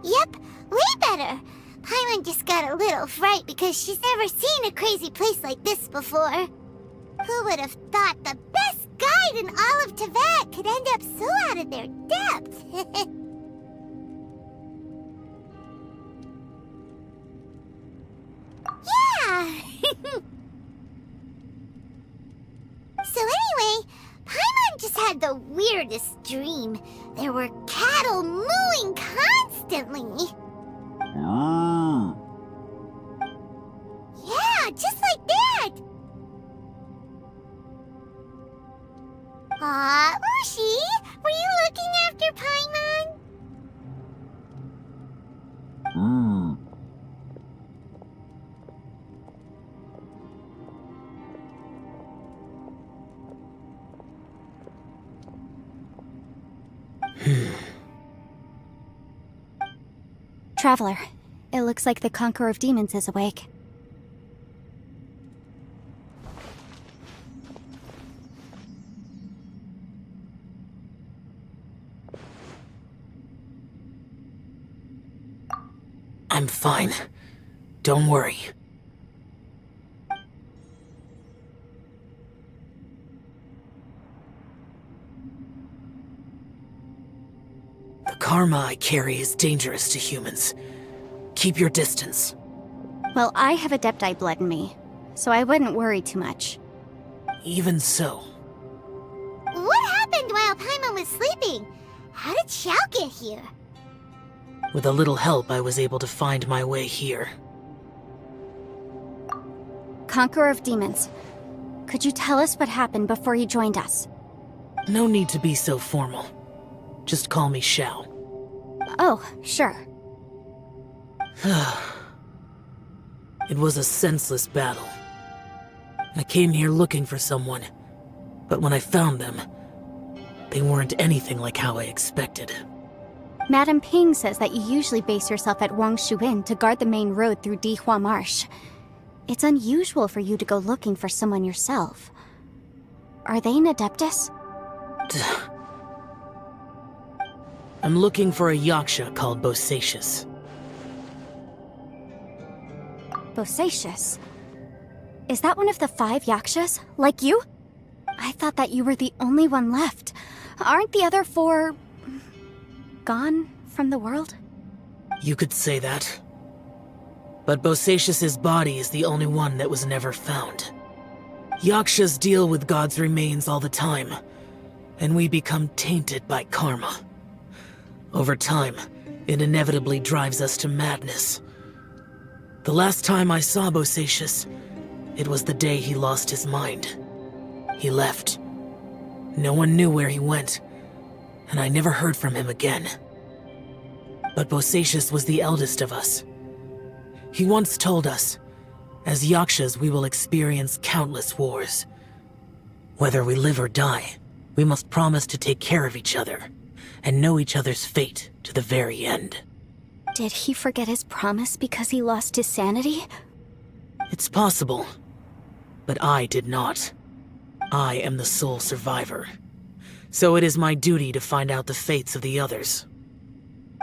Yep, way better. Paimon just got a little fright because she's never seen a crazy place like this before. Who would have thought the best guide in all of Teyvat could end up so out of their depth? Yeah! So anyway, Paimon just had the weirdest dream. There were cattle mooing constantly. Yeah, just like that. Aw, Ushi, were you looking after Paimon? Traveler, it looks like the Conqueror of Demons is awake. I'm fine. Don't worry. The karma I carry is dangerous to humans. Keep your distance. Well, I have Adepti blood in me, so I wouldn't worry too much. Even so. What happened while Paimon was sleeping? How did Xiao get here? With a little help, I was able to find my way here. Conqueror of Demons, could you tell us what happened before you joined us? No need to be so formal. Just call me Xiao. Oh, sure. It was a senseless battle. I came here looking for someone, but when I found them, they weren't anything like how I expected. Madame Ping says that you usually base yourself at Wangshuin to guard the main road through Dihua Marsh. It's unusual for you to go looking for someone yourself. Are they an Adeptus? I'm looking for a Yaksha called Bosacius. Bosacius? Is that one of the 5 Yakshas, like you? I thought that you were the only one left. Aren't the other 4... gone from the world? You could say that. But Bosacius's body is the only one that was never found. Yakshas deal with God's remains all the time, and we become tainted by karma. Over time, it inevitably drives us to madness. The last time I saw Bosacius, it was the day he lost his mind. He left. No one knew where he went, and I never heard from him again. But Bosacius was the eldest of us. He once told us, as Yakshas we will experience countless wars. Whether we live or die, we must promise to take care of each other, and know each other's fate to the very end. Did he forget his promise because he lost his sanity? It's possible, but I did not. I am the sole survivor. So it is my duty to find out the fates of the others.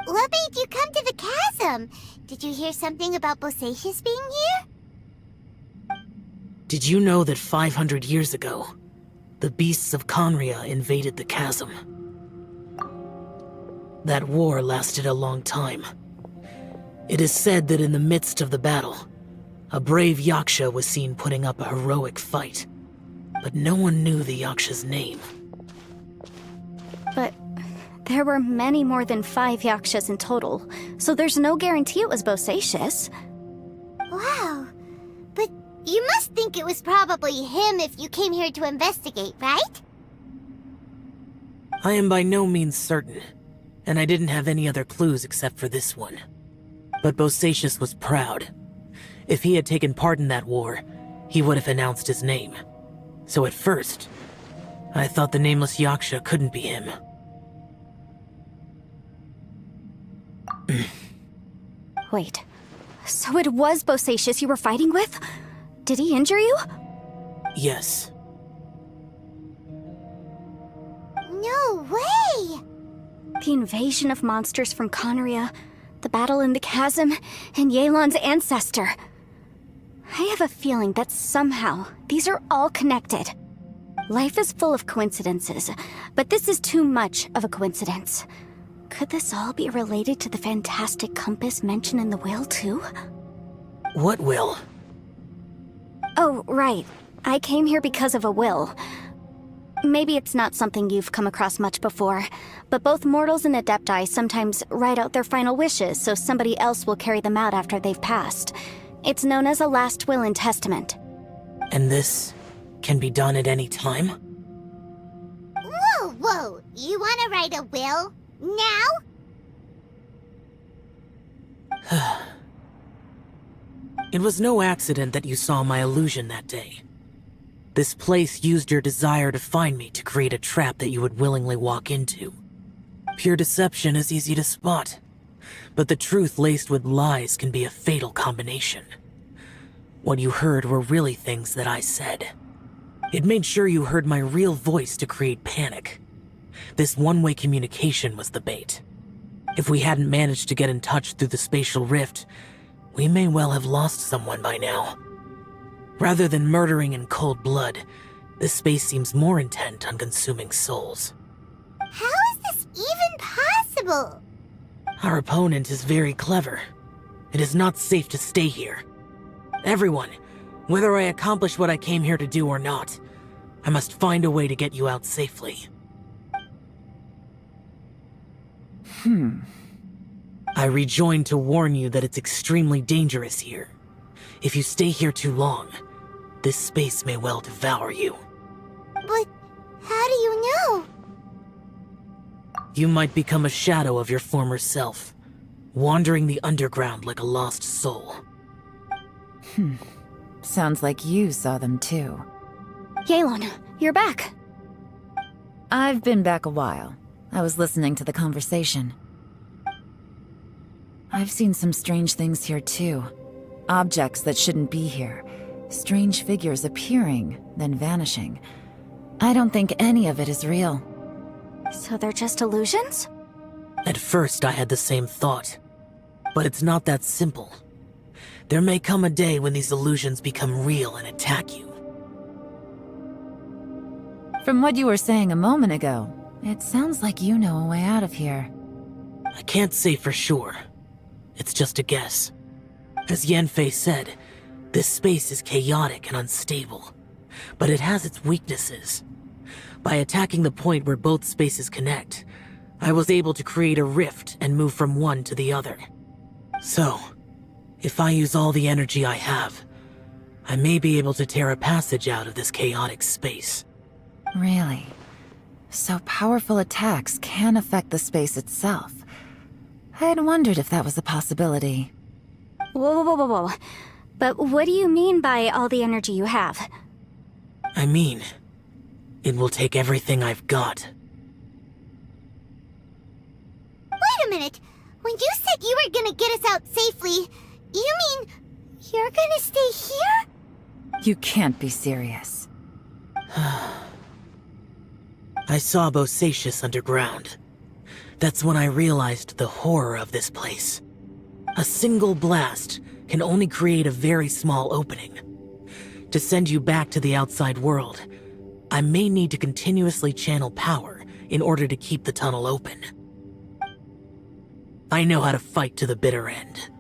What made you come to the chasm? Did you hear something about Bosacius being here? Did you know that 500 years ago, the beasts of Conria invaded the chasm? That war lasted a long time. It is said that in the midst of the battle, a brave Yaksha was seen putting up a heroic fight. But no one knew the Yaksha's name. But there were many more than 5 Yakshas in total, so there's no guarantee it was Bosacius. Wow. But you must think it was probably him if you came here to investigate, right? I am by no means certain, and I didn't have any other clues except for this one. But Bosacius was proud. If he had taken part in that war, he would have announced his name. So at first, I thought the nameless Yaksha couldn't be him. Wait, so it was Bosacius you were fighting with? Did he injure you? Yes. No way! The invasion of monsters from Conria, the battle in the chasm, and Yelan's ancestor. I have a feeling that somehow these are all connected. Life is full of coincidences, but this is too much of a coincidence. Could this all be related to the fantastic compass mentioned in the will, too? What will? Oh, right. I came here because of a will. Maybe it's not something you've come across much before, but both mortals and adepti sometimes write out their final wishes so somebody else will carry them out after they've passed. It's known as a last will and testament. And this can be done at any time? Whoa, whoa! You wanna write a will? Now? It was no accident that you saw my illusion that day. This place used your desire to find me to create a trap that you would willingly walk into. Pure deception is easy to spot, but the truth laced with lies can be a fatal combination. What you heard were really things that I said. It made sure you heard my real voice to create panic. This one-way communication was the bait. If we hadn't managed to get in touch through the spatial rift, we may well have lost someone by now. Rather than murdering in cold blood, this space seems more intent on consuming souls. How is this even possible? Our opponent is very clever. It is not safe to stay here. Everyone, whether I accomplish what I came here to do or not, I must find a way to get you out safely. I rejoined to warn you that it's extremely dangerous here. If you stay here too long, this space may well devour you. But how do you know? You might become a shadow of your former self, wandering the underground like a lost soul. Sounds like you saw them too. Yelan, you're back. I've been back a while. I was listening to the conversation. I've seen some strange things here too. Objects that shouldn't be here. Strange figures appearing, then vanishing. I don't think any of it is real. So they're just illusions? At first I had the same thought, but it's not that simple. There may come a day when these illusions become real and attack you. From what you were saying a moment ago, it sounds like you know a way out of here. I can't say for sure. It's just a guess. As Yanfei said, this space is chaotic and unstable, but it has its weaknesses. By attacking the point where both spaces connect, I was able to create a rift and move from one to the other. So, if I use all the energy I have, I may be able to tear a passage out of this chaotic space. Really? So powerful attacks can affect the space itself. I had wondered if that was a possibility. Whoa, whoa, whoa, whoa. But what do you mean by all the energy you have? I mean, it will take everything I've got. Wait a minute. When you said you were gonna get us out safely, you mean you're gonna stay here? You can't be serious. I saw Bosacius underground. That's when I realized the horror of this place. A single blast can only create a very small opening. To send you back to the outside world, I may need to continuously channel power in order to keep the tunnel open. I know how to fight to the bitter end.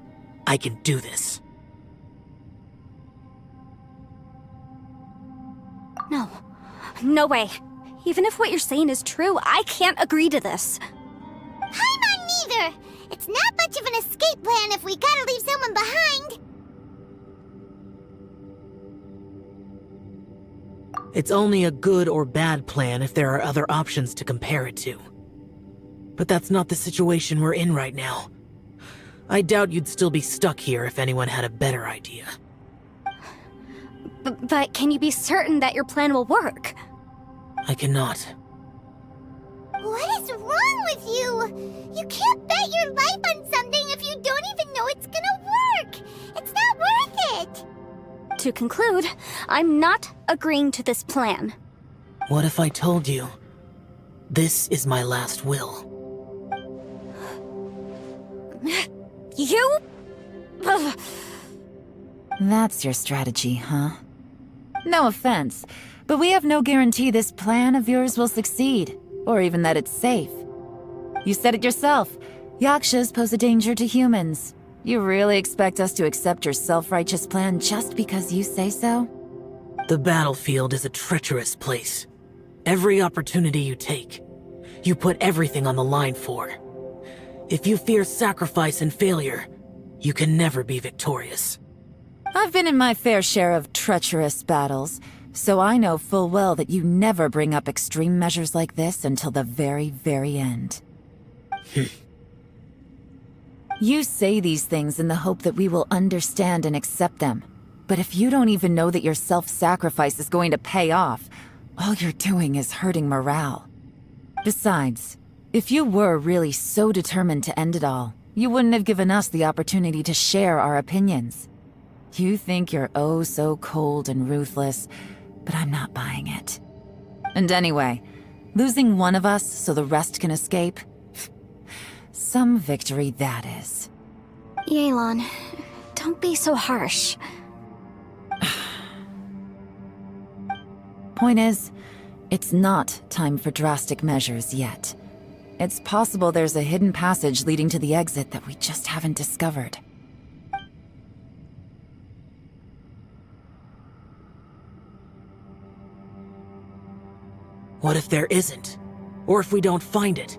I can do this. No. No way. Even if what you're saying is true, I can't agree to this. Paimon neither! It's not much of an escape plan if we gotta leave someone behind! It's only a good or bad plan if there are other options to compare it to. But that's not the situation we're in right now. I doubt you'd still be stuck here if anyone had a better idea. But can you be certain that your plan will work? I cannot. What is wrong with you? You can't bet your life on something if you don't even know it's gonna work! It's not worth it! To conclude, I'm not agreeing to this plan. What if I told you, this is my last will? You... That's your strategy, huh? No offense, but we have no guarantee this plan of yours will succeed, or even that it's safe. You said it yourself. Yakshas pose a danger to humans. You really expect us to accept your self-righteous plan just because you say so? The battlefield is a treacherous place. Every opportunity you take, you put everything on the line for. If you fear sacrifice and failure, you can never be victorious. I've been in my fair share of treacherous battles, so I know full well that you never bring up extreme measures like this until the very, very end. You say these things in the hope that we will understand and accept them. But if you don't even know that your self-sacrifice is going to pay off, all you're doing is hurting morale. Besides, if you were really so determined to end it all, you wouldn't have given us the opportunity to share our opinions. You think you're oh so cold and ruthless, but I'm not buying it. And anyway, losing one of us so the rest can escape? Some victory that is. Yelan, don't be so harsh. Point is, it's not time for drastic measures yet. It's possible there's a hidden passage leading to the exit that we just haven't discovered. What if there isn't? Or if we don't find it?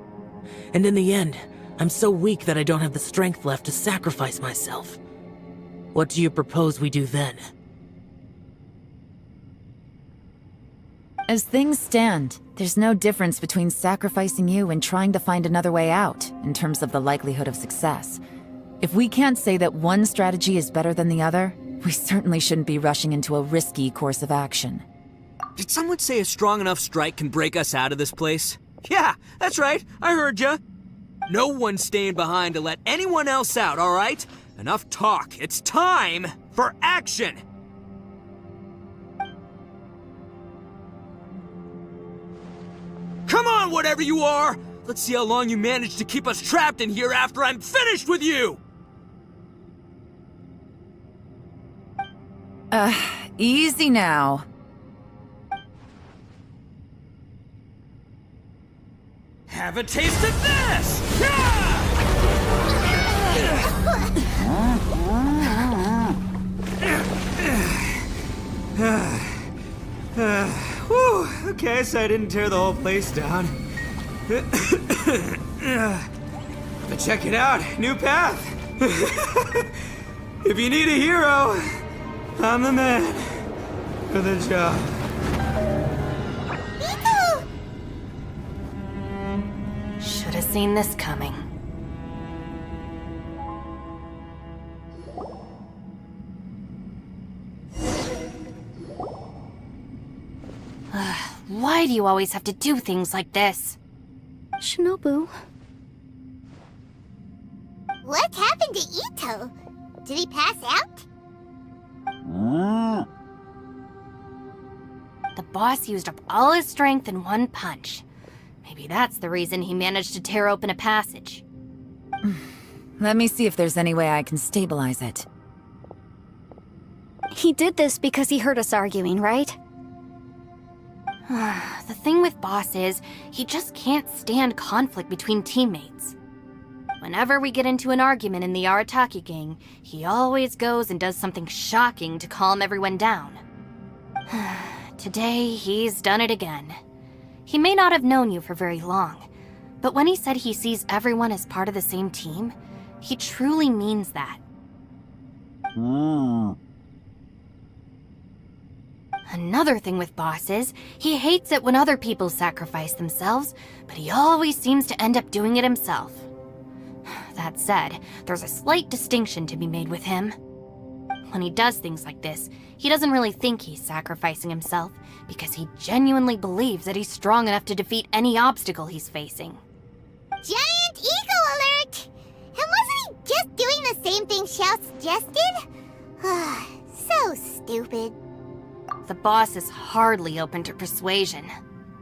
And in the end, I'm so weak that I don't have the strength left to sacrifice myself. What do you propose we do then? As things stand, there's no difference between sacrificing you and trying to find another way out, in terms of the likelihood of success. If we can't say that one strategy is better than the other, we certainly shouldn't be rushing into a risky course of action. Did someone say a strong enough strike can break us out of this place? Yeah, that's right, I heard ya. No one's staying behind to let anyone else out, all right? Enough talk, it's time for action! Come on, whatever you are! Let's see how long you manage to keep us trapped in here after I'm finished with you! Easy now. Have a taste of this! Whew, okay, so I didn't tear the whole place down. But check it out, new path! If you need a hero, I'm the man for the job. Should have seen this coming. Why do you always have to do things like this? Shinobu. What happened to Ito? Did he pass out? The boss used up all his strength in one punch. Maybe that's the reason he managed to tear open a passage. Let me see if there's any way I can stabilize it. He did this because he heard us arguing, right? The thing with Boss is, he just can't stand conflict between teammates. Whenever we get into an argument in the Arataki gang, he always goes and does something shocking to calm everyone down. Today, he's done it again. He may not have known you for very long, but when he said he sees everyone as part of the same team, he truly means that. Another thing with Boss is, he hates it when other people sacrifice themselves, but he always seems to end up doing it himself. That said, there's a slight distinction to be made with him. When he does things like this, he doesn't really think he's sacrificing himself, because he genuinely believes that he's strong enough to defeat any obstacle he's facing. Giant eagle alert! And wasn't he just doing the same thing Xiao suggested? So stupid. The boss is hardly open to persuasion.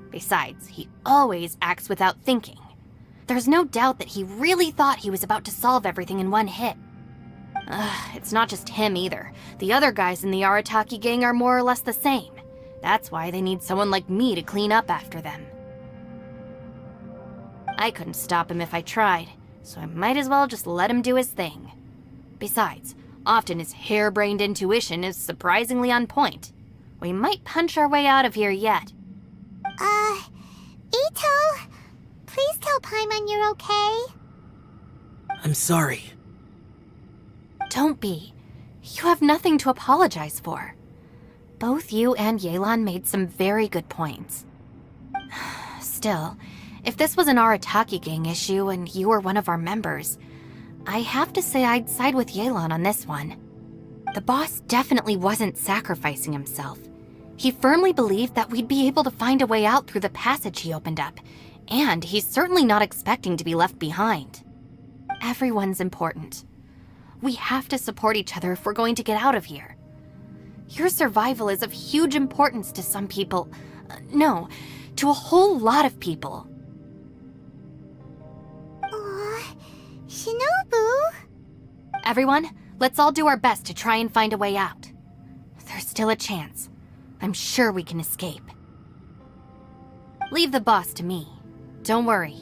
Besides, he always acts without thinking. There's no doubt that he really thought he was about to solve everything in one hit. It's not just him either. The other guys in the Arataki gang are more or less the same. That's why they need someone like me to clean up after them. I couldn't stop him if I tried, so I might as well just let him do his thing. Besides, often his harebrained intuition is surprisingly on point. We might punch our way out of here yet. Ito, please tell Paimon you're okay. I'm sorry. Don't be. You have nothing to apologize for. Both you and Yelan made some very good points. Still, if this was an Arataki gang issue and you were one of our members, I have to say I'd side with Yelan on this one. The boss definitely wasn't sacrificing himself. He firmly believed that we'd be able to find a way out through the passage he opened up, and he's certainly not expecting to be left behind. Everyone's important. We have to support each other if we're going to get out of here. Your survival is of huge importance to some people. No, to a whole lot of people. Aw, Shinobu. Everyone, let's all do our best to try and find a way out. There's still a chance. I'm sure we can escape. Leave the boss to me. Don't worry.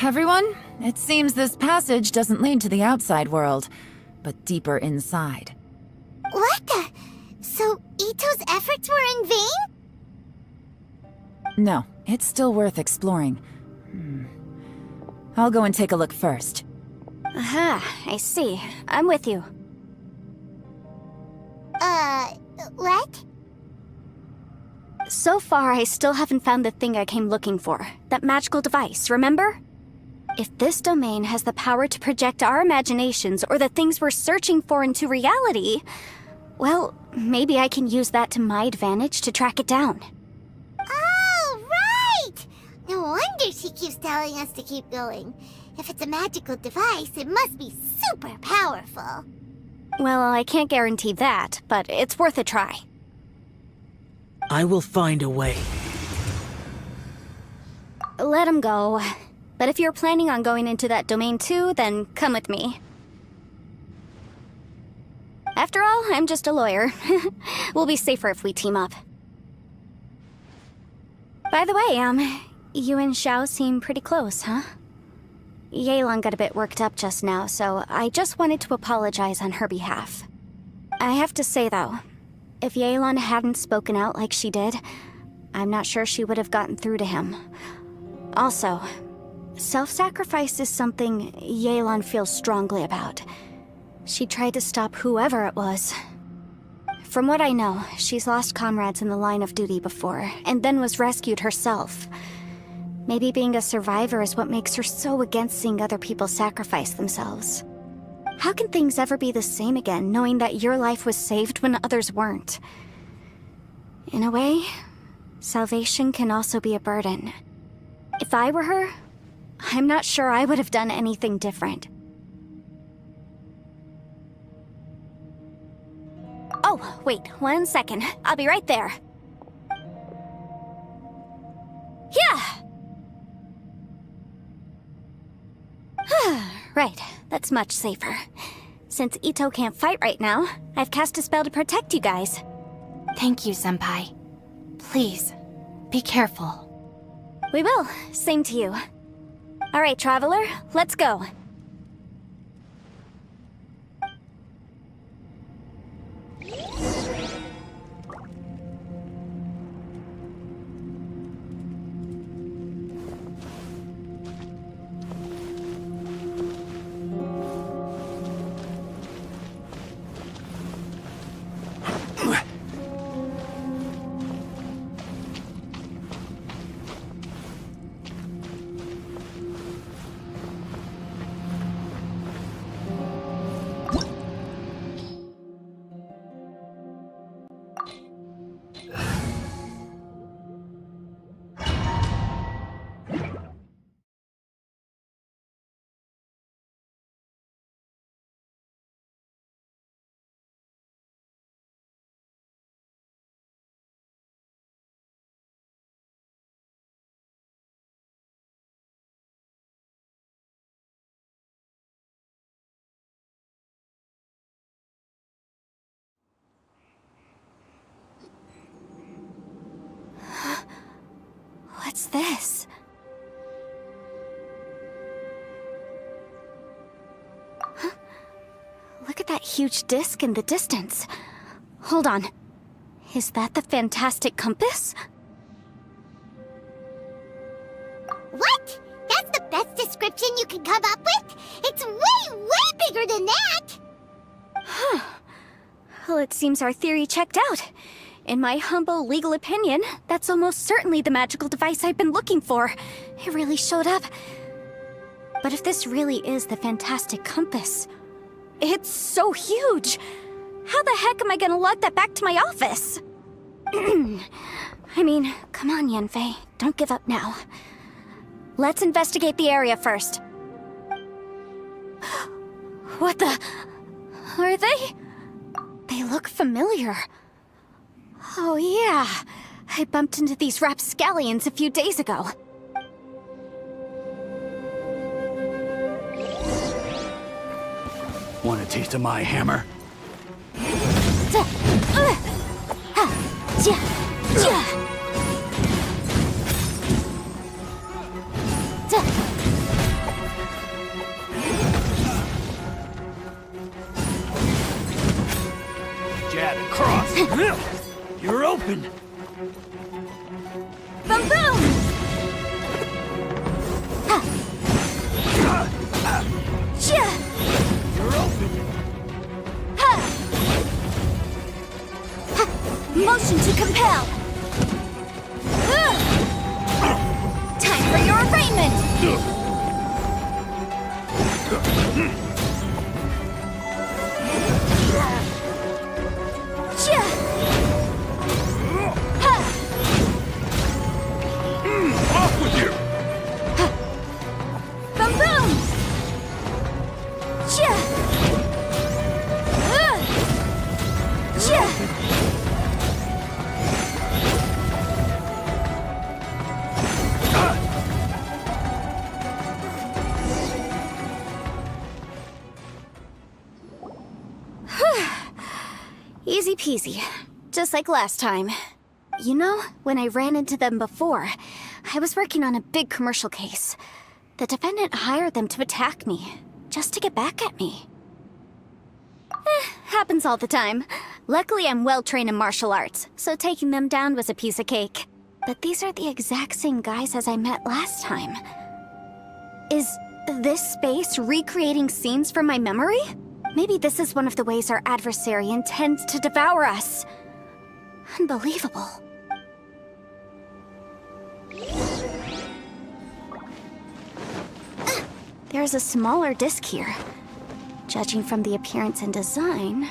Everyone, it seems this passage doesn't lead to the outside world, but deeper inside. What the? So Ito's efforts were in vain? No, it's still worth exploring. I'll go and take a look first. Aha, I see. I'm with you. What? So far, I still haven't found the thing I came looking for. That magical device, remember? If this domain has the power to project our imaginations or the things we're searching for into reality, well, maybe I can use that to my advantage to track it down. Oh, right! No wonder she keeps telling us to keep going. If it's a magical device, it must be super powerful. Well, I can't guarantee that, but it's worth a try. I will find a way. Let him go. But if you're planning on going into that domain too, then come with me. After all, I'm just a lawyer. We'll be safer if we team up. By the way, you and Xiao seem pretty close, huh? Yelan got a bit worked up just now, so I just wanted to apologize on her behalf. I have to say, though, if Yelan hadn't spoken out like she did, I'm not sure she would have gotten through to him. Also, self-sacrifice is something Yelan feels strongly about. She tried to stop whoever it was. From what I know, she's lost comrades in the line of duty before, and then was rescued herself. Maybe being a survivor is what makes her so against seeing other people sacrifice themselves. How can things ever be the same again, knowing that your life was saved when others weren't? In a way, salvation can also be a burden. If I were her, I'm not sure I would have done anything different. Oh, wait, 1 second. I'll be right there. Yeah! Right, that's much safer. Since Ito can't fight right now, I've cast a spell to protect you guys. Thank you, Senpai. Please, be careful. We will. Same to you. All right, Traveler, let's go. What's this? Huh? Look at that huge disc in the distance. Hold on. Is that the fantastic compass? What? That's the best description you can come up with? It's way, way bigger than that! Well, it seems our theory checked out. In my humble legal opinion, that's almost certainly the magical device I've been looking for. It really showed up. But if this really is the fantastic compass, it's so huge! How the heck am I gonna lug that back to my office? I mean, come on, Yanfei. Don't give up now. Let's investigate the area first. What the... Are they? They look familiar. Oh yeah, I bumped into these rapscallions a few days ago. Want a taste of my hammer? Jab and cross. You're open. Boom boom! You're open. Motion to compel! Time for your arraignment! Off with you. Boom boom! Easy peasy. Just like last time. You know, when I ran into them before, I was working on a big commercial case. The defendant hired them to attack me, just to get back at me. Happens all the time. Luckily, I'm well trained in martial arts, so taking them down was a piece of cake. But these are the exact same guys as I met last time. Is this space recreating scenes from my memory? Maybe this is one of the ways our adversary intends to devour us. Unbelievable. There's a smaller disc here. Judging from the appearance and design,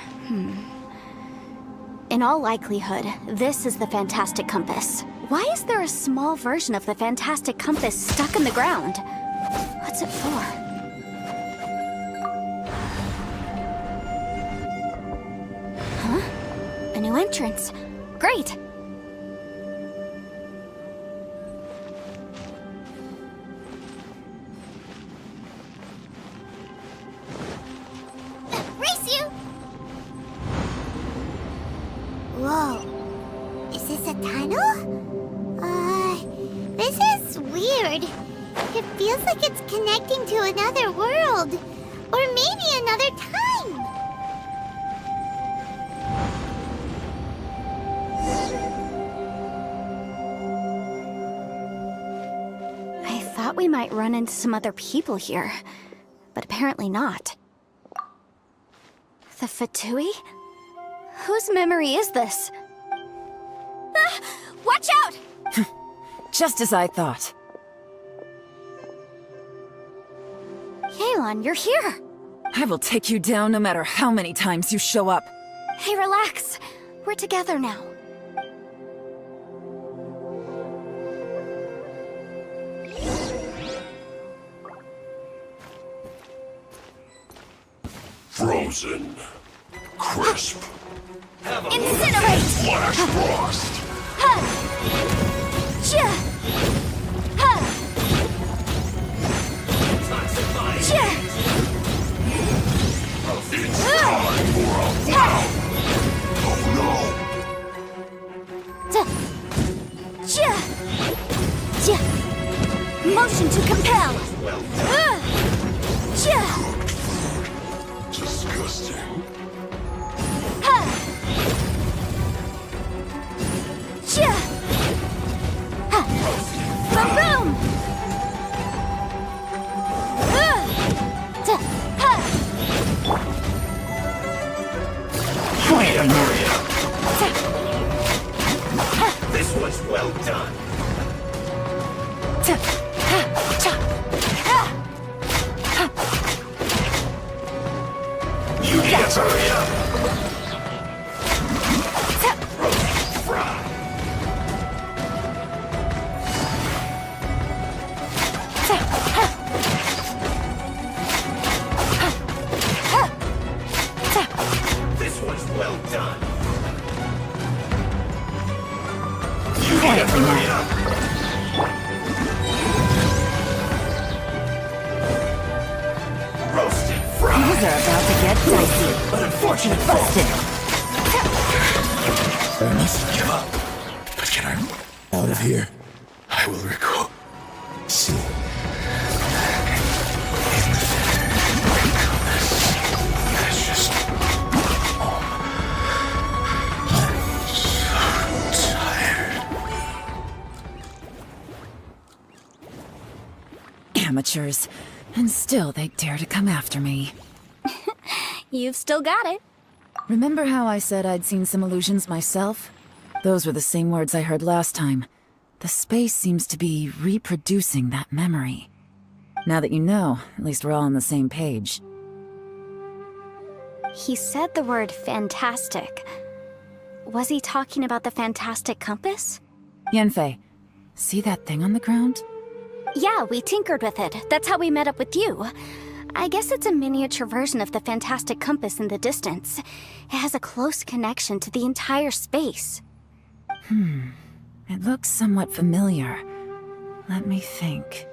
In all likelihood, this is the fantastic compass. Why is there a small version of the fantastic compass stuck in the ground? What's it for? Huh? A new entrance. Great! Race you! Whoa. Is this a tunnel? This is weird. It feels like it's connecting to another world. Or maybe another time. I thought we might run into some other people here, but apparently not. The Fatui? Whose memory is this? Ah, watch out! Just as I thought. Yelan, you're here! I will take you down no matter how many times you show up. Hey, relax. We're together now. Frozen. Crisp. Incinerate! Flash frost. It's time for a bout. Oh Motion to compel! Disgusting. Boom! This was well done. You need to hurry up. Roast fry. This was well done. You need to hurry up. Roasted fry. Things are about to get dicey. An unfortunate Busted. I mustn't give up. But get her out of here. I will recall. See. It's just. I'm so tired. Amateurs. And still they dare to come after me. You've still got it. Remember how I said I'd seen some illusions myself? Those were the same words I heard last time. The space seems to be reproducing that memory. Now that you know, at least we're all on the same page. He said the word fantastic. Was he talking about the fantastic compass? Yanfei, see that thing on the ground? Yeah, we tinkered with it. That's how we met up with you. I guess it's a miniature version of the fantastic compass in the distance. It has a close connection to the entire space. It looks somewhat familiar. Let me think.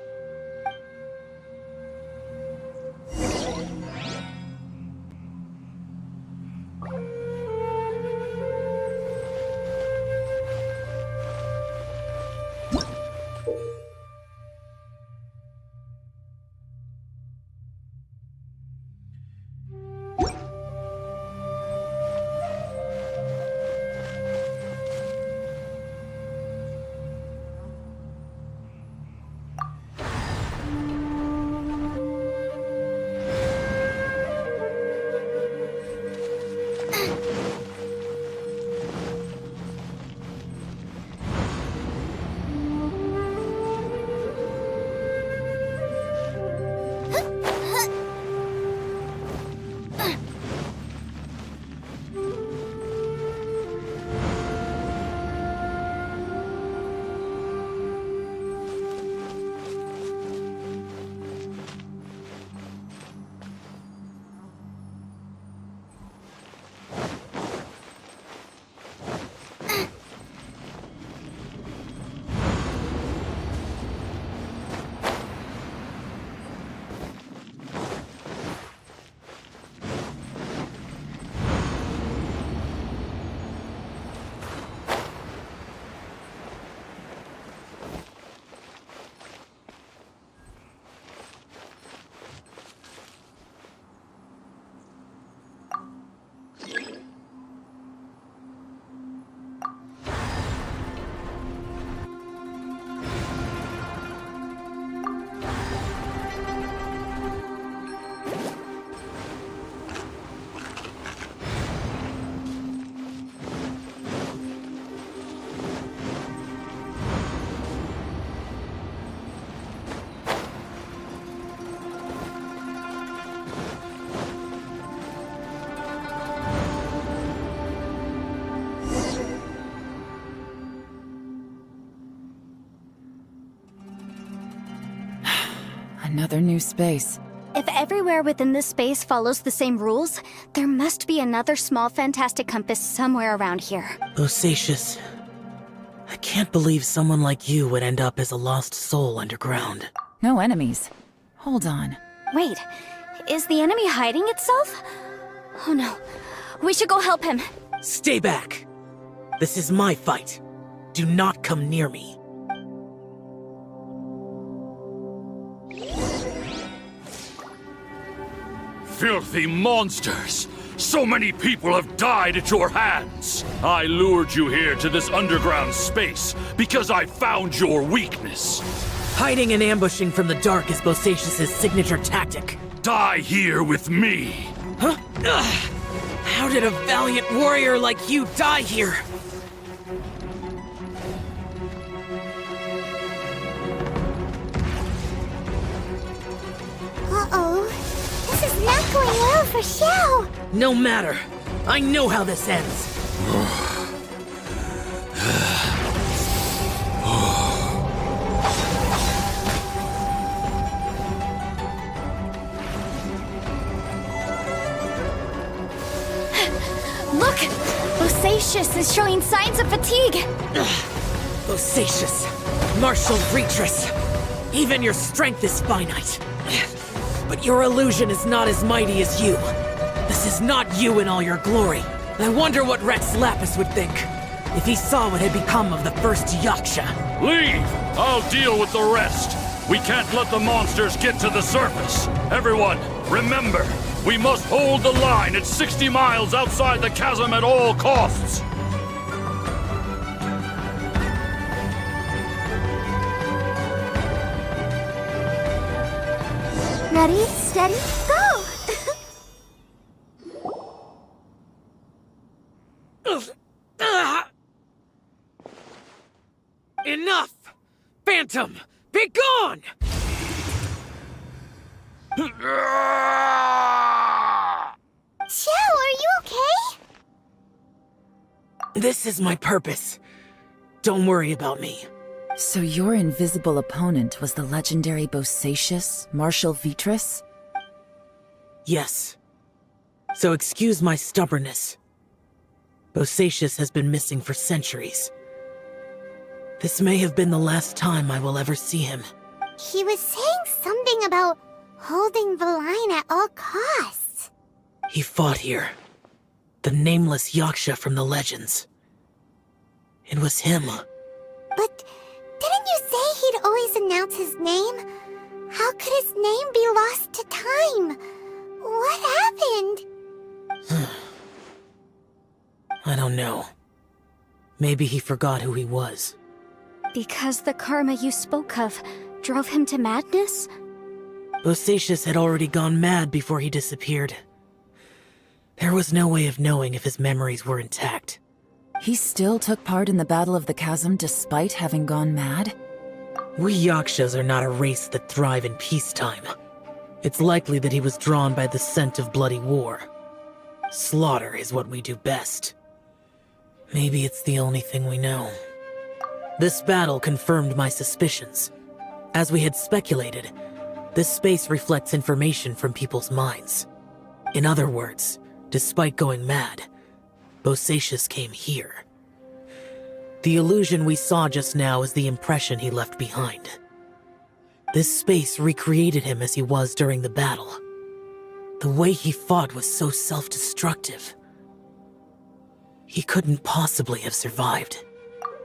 Another new space. If everywhere within this space follows the same rules, there must be another small fantastic compass somewhere around here. Bosacious. I can't believe someone like you would end up as a lost soul underground. No enemies. Hold on. Wait, is the enemy hiding itself? Oh no, we should go help him. Stay back! This is my fight. Do not come near me. filthy monsters! So many people have died at your hands! I lured you here to this underground space because I found your weakness. Hiding and ambushing from the dark is Bosacious' signature tactic. Die here with me! Huh? Ugh. How did a valiant warrior like you die here? Uh-oh. This is not going well for Xiao. No matter. I know how this ends. Look! Bosacious is showing signs of fatigue. Bosacious, martial Retris. Even your strength is finite. But your illusion is not as mighty as you. This is not you in all your glory. I wonder what Rex Lapis would think if he saw what had become of the first Yaksha. Leave! I'll deal with the rest. We can't let the monsters get to the surface. Everyone, remember, we must hold the line at 60 miles outside the chasm at all costs. Ready, steady, go! Enough! Phantom, be gone! Xiao, are you okay? This is my purpose. Don't worry about me. So your invisible opponent was the legendary Bosacious, Marshal Vitris? Yes. So excuse my stubbornness. Bosacious has been missing for centuries. This may have been the last time I will ever see him. He was saying something about holding the line at all costs. He fought here. The nameless Yaksha from the legends. It was him. But didn't you say he'd always announce his name? How could his name be lost to time? What happened? I don't know. Maybe he forgot who he was. Because the karma you spoke of drove him to madness? Bosacious had already gone mad before he disappeared. There was no way of knowing if his memories were intact. He still took part in the Battle of the Chasm despite having gone mad? We Yakshas are not a race that thrive in peacetime. It's likely that he was drawn by the scent of bloody war. Slaughter is what we do best. Maybe it's the only thing we know. This battle confirmed my suspicions. As we had speculated, this space reflects information from people's minds. In other words, despite going mad, Bosacious came here. The illusion we saw just now is the impression he left behind. This space recreated him as he was during the battle. The way he fought was so self-destructive. He couldn't possibly have survived.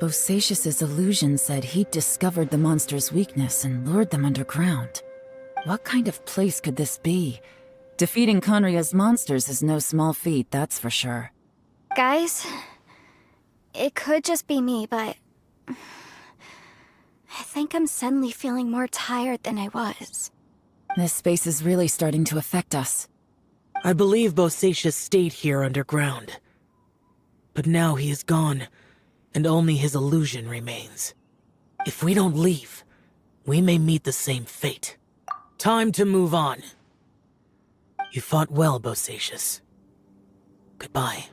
Bosacious's illusion said he'd discovered the monster's weakness and lured them underground. What kind of place could this be? Defeating Conria's monsters is no small feat, that's for sure. Guys, it could just be me, but I think I'm suddenly feeling more tired than I was. This space is really starting to affect us. I believe Bosacious stayed here underground. But now he is gone, and only his illusion remains. If we don't leave, we may meet the same fate. Time to move on. You fought well, Bosacious. Goodbye.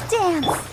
dance!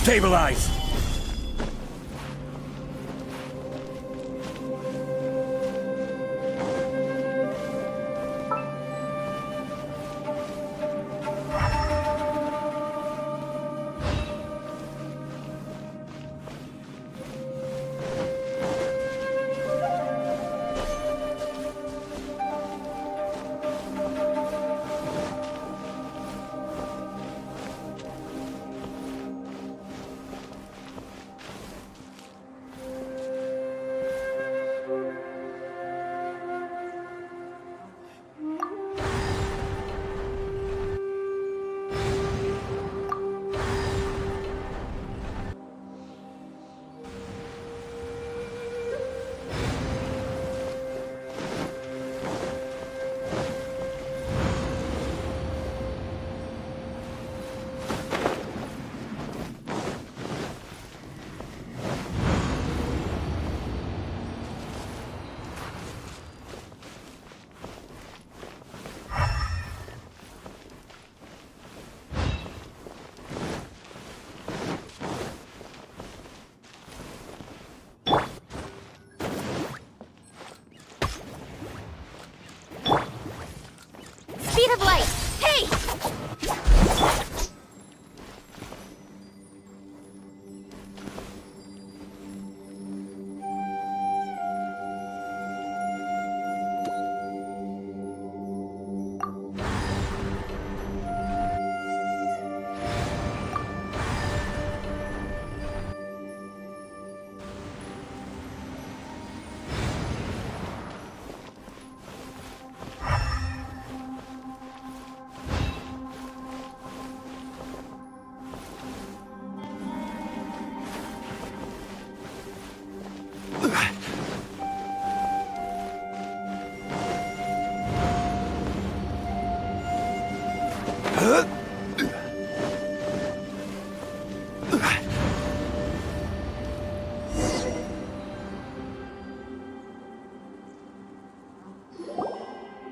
Stabilize!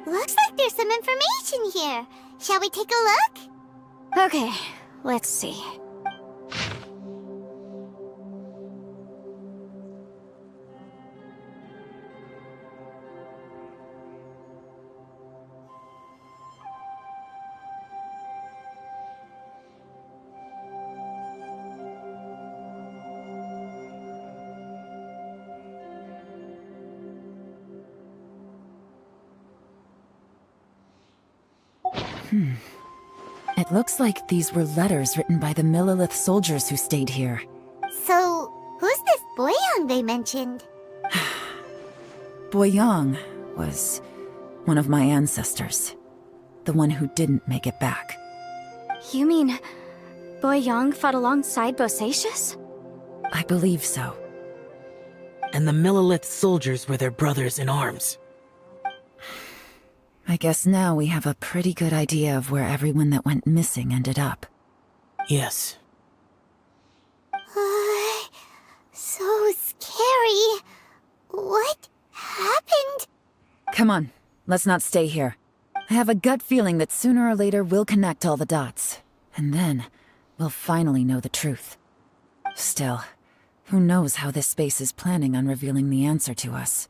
Looks like there's some information here. Shall we take a look? Okay, let's see. It looks like these were letters written by the Millilith soldiers who stayed here. So, who's this Boyang they mentioned? Boyang was one of my ancestors. The one who didn't make it back. You mean Boyang fought alongside Bosacius? I believe so. And the Millilith soldiers were their brothers in arms. I guess now we have a pretty good idea of where everyone that went missing ended up. Yes. So scary. What happened? Come on, let's not stay here. I have a gut feeling that sooner or later we'll connect all the dots. And then, we'll finally know the truth. Still, who knows how this space is planning on revealing the answer to us.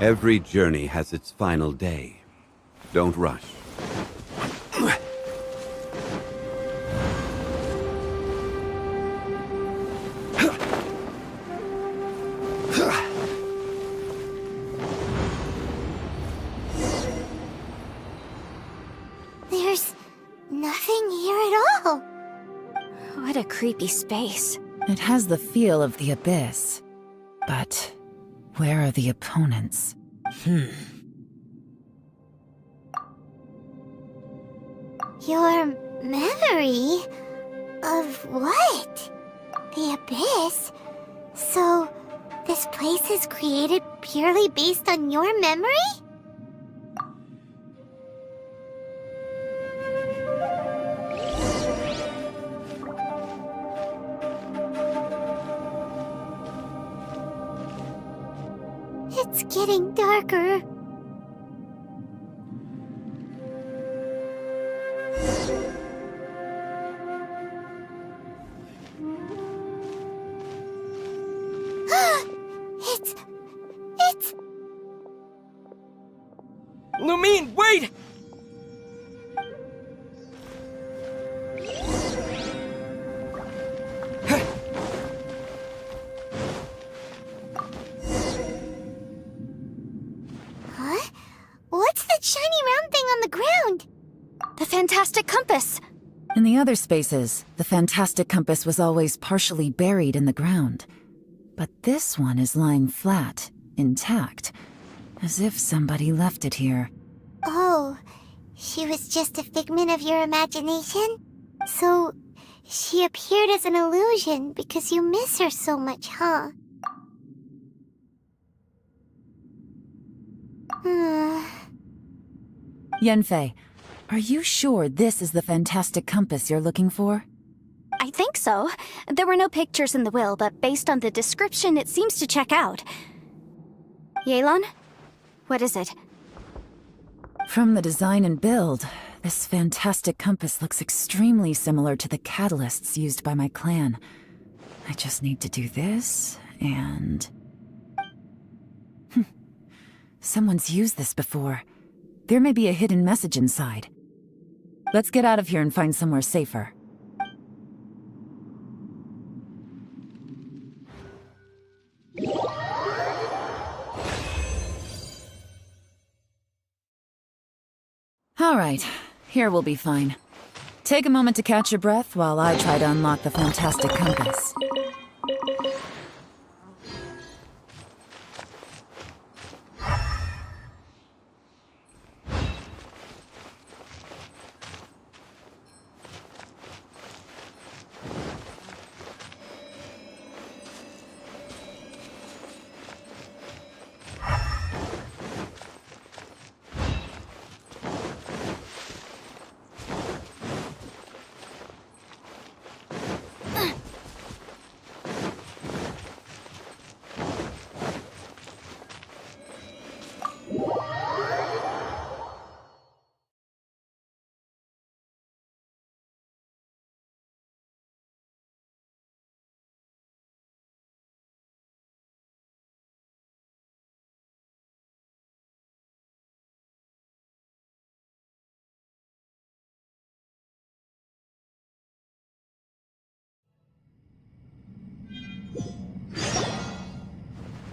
Every journey has its final day. Don't rush. There's nothing here at all. What a creepy space. It has the feel of the abyss. But where are the opponents? Your memory? Of what? The abyss? So, this place is created purely based on your memory? It's getting darker. It's... Lumine, wait! Huh? What's that shiny round thing on the ground? The fantastic compass! In the other spaces, the fantastic compass was always partially buried in the ground. But this one is lying flat, intact, as if somebody left it here. Oh, she was just a figment of your imagination? So, she appeared as an illusion because you miss her so much, huh? Yanfei, are you sure this is the fantastic compass you're looking for? I think so. There were no pictures in the will, but based on the description, it seems to check out. Yelan? What is it? From the design and build, this fantastic compass looks extremely similar to the catalysts used by my clan. I just need to do this, and... Someone's used this before. There may be a hidden message inside. Let's get out of here and find somewhere safer. All right, here we'll be fine. Take a moment to catch your breath while I try to unlock the fantastic compass.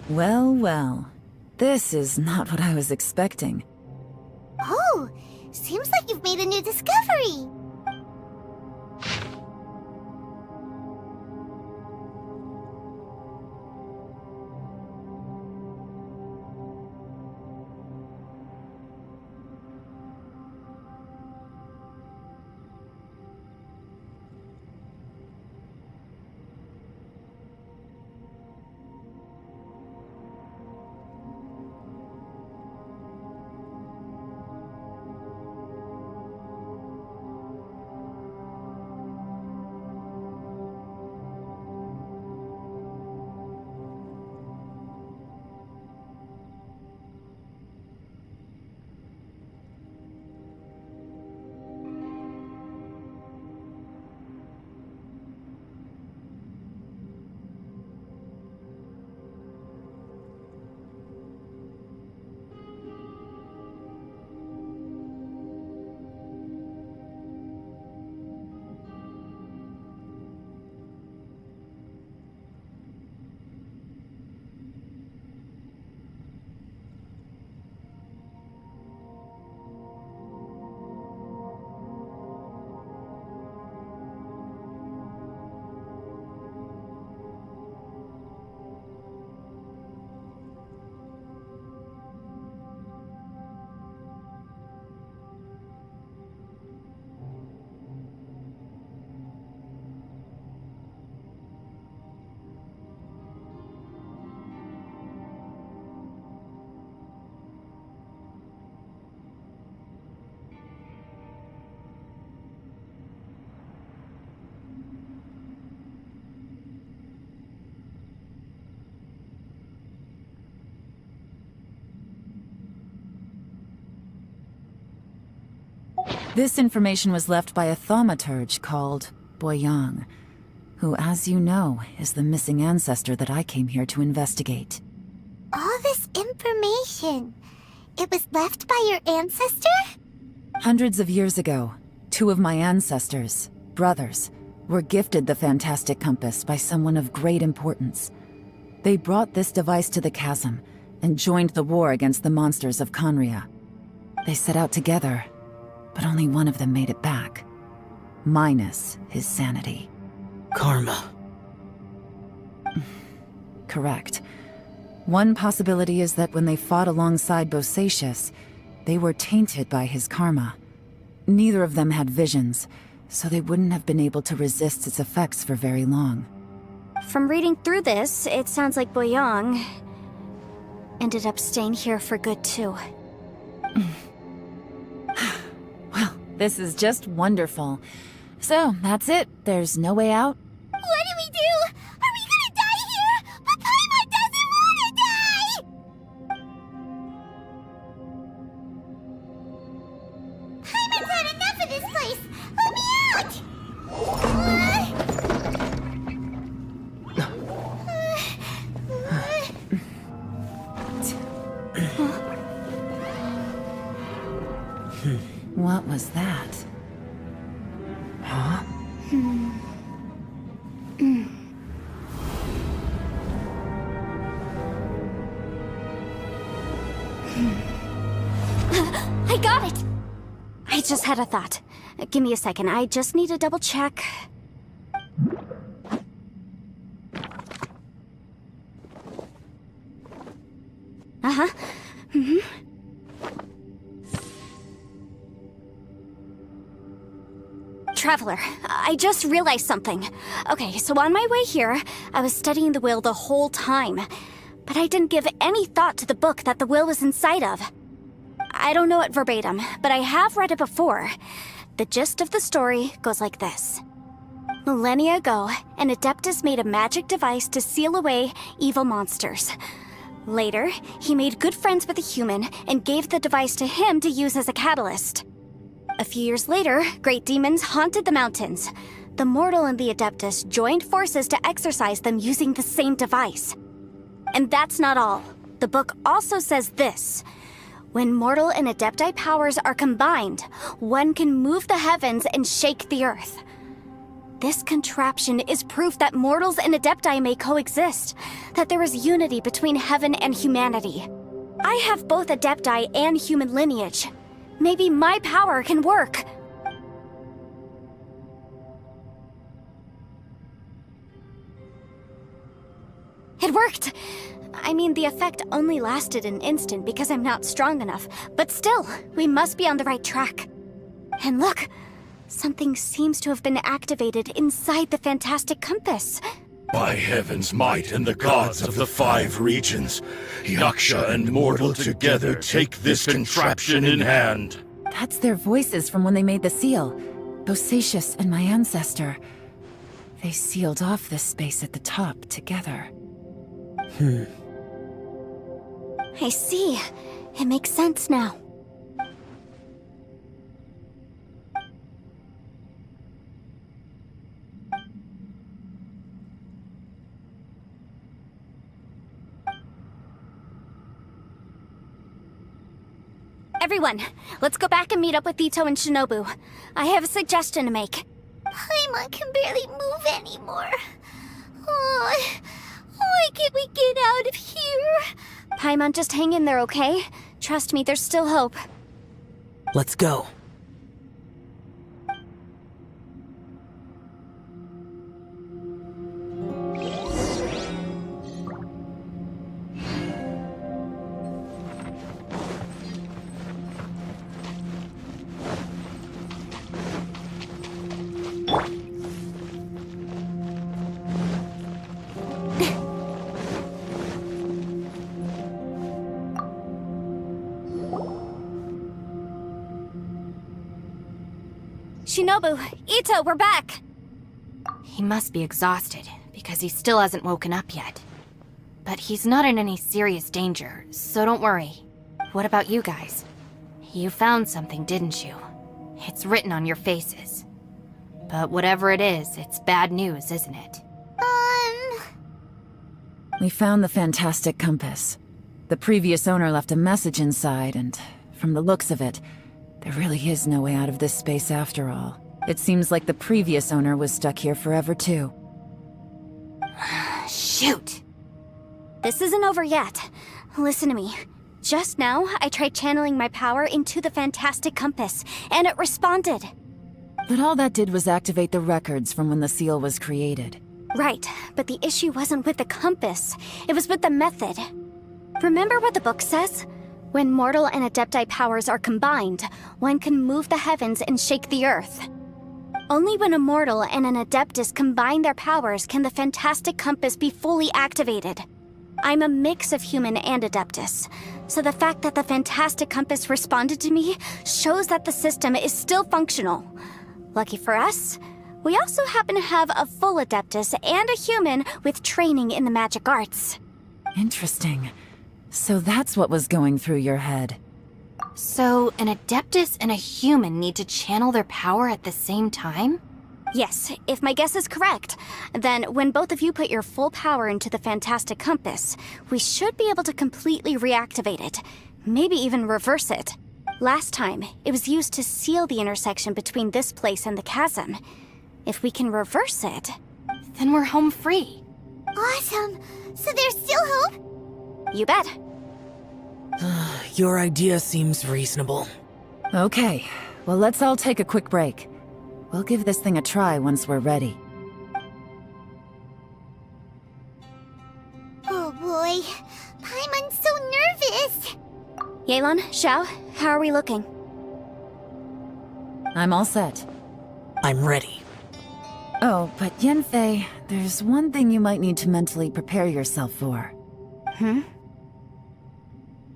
Well, well. This is not what I was expecting. Oh, seems like you've made a new discovery. This information was left by a thaumaturge called Boyang, who, as you know, is the missing ancestor that I came here to investigate. All this information, it was left by your ancestor? Hundreds of years ago, two of my ancestors, brothers, were gifted the fantastic compass by someone of great importance. They brought this device to the chasm and joined the war against the monsters of Conria. They set out together, but only one of them made it back, minus his sanity. Karma. Correct. One possibility is that when they fought alongside Bosacius, they were tainted by his karma. Neither of them had visions, so they wouldn't have been able to resist its effects for very long. From reading through this, it sounds like Boyang ended up staying here for good too. Well, this is just wonderful. So, that's it. There's no way out? What do we do? Are we gonna die here? But Paimon doesn't wanna die! Paimon's had enough of this place! Let me out! What was that? Huh? I got it! I just had a thought. Give me a second, I just need to double check. Uh-huh. Mm-hmm. Traveler, I just realized something. Okay, so on my way here, I was studying the will the whole time. But I didn't give any thought to the book that the will was inside of. I don't know it verbatim, but I have read it before. The gist of the story goes like this. Millennia ago, an Adeptus made a magic device to seal away evil monsters. Later, he made good friends with a human and gave the device to him to use as a catalyst. A few years later, great demons haunted the mountains. The mortal and the Adeptus joined forces to exorcise them using the same device. And that's not all. The book also says this. When mortal and Adepti powers are combined, one can move the heavens and shake the earth. This contraption is proof that mortals and Adepti may coexist, that there is unity between heaven and humanity. I have both Adepti and human lineage. Maybe my power can work. It worked! I mean, the effect only lasted an instant because I'm not strong enough, but still, we must be on the right track. And look, something seems to have been activated inside the fantastic compass. By heaven's might and the gods of the 5 regions, Yaksha and mortal together take this contraption in hand. That's their voices from when they made the seal. Bosacius and my ancestor. They sealed off this space at the top together. I see. It makes sense now. Everyone, let's go back and meet up with Ito and Shinobu. I have a suggestion to make. Paimon can barely move anymore. Oh, why can't we get out of here? Paimon, just hang in there, okay? Trust me, there's still hope. Let's go. Shinobu, Ito, we're back! He must be exhausted, because he still hasn't woken up yet. But he's not in any serious danger, so don't worry. What about you guys? You found something, didn't you? It's written on your faces. But whatever it is, it's bad news, isn't it? We found the fantastic compass. The previous owner left a message inside, and from the looks of it, there really is no way out of this space after all. It seems like the previous owner was stuck here forever too. Shoot! This isn't over yet. Listen to me. Just now, I tried channeling my power into the fantastic compass, and it responded. But all that did was activate the records from when the seal was created. Right, but the issue wasn't with the compass. It was with the method. Remember what the book says? When mortal and Adepti powers are combined, one can move the heavens and shake the earth. Only when a mortal and an Adeptus combine their powers can the fantastic compass be fully activated. I'm a mix of human and Adeptus, so the fact that the fantastic compass responded to me shows that the system is still functional. Lucky for us, we also happen to have a full Adeptus and a human with training in the magic arts. Interesting. So that's what was going through your head. So, an Adeptus and a human need to channel their power at the same time? Yes, if my guess is correct, then when both of you put your full power into the fantastic compass, we should be able to completely reactivate it, maybe even reverse it. Last time, it was used to seal the intersection between this place and the chasm. If we can reverse it, Then we're home free. Awesome. So there's still hope? you bet. Your idea seems reasonable. Okay, Well, let's all take a quick break. We'll give this thing a try once we're ready. Oh boy, Paimon's so nervous. Yelan, Xiao, how are we looking? I'm all set. I'm ready. Oh, but Yanfei, there's one thing you might need to mentally prepare yourself for.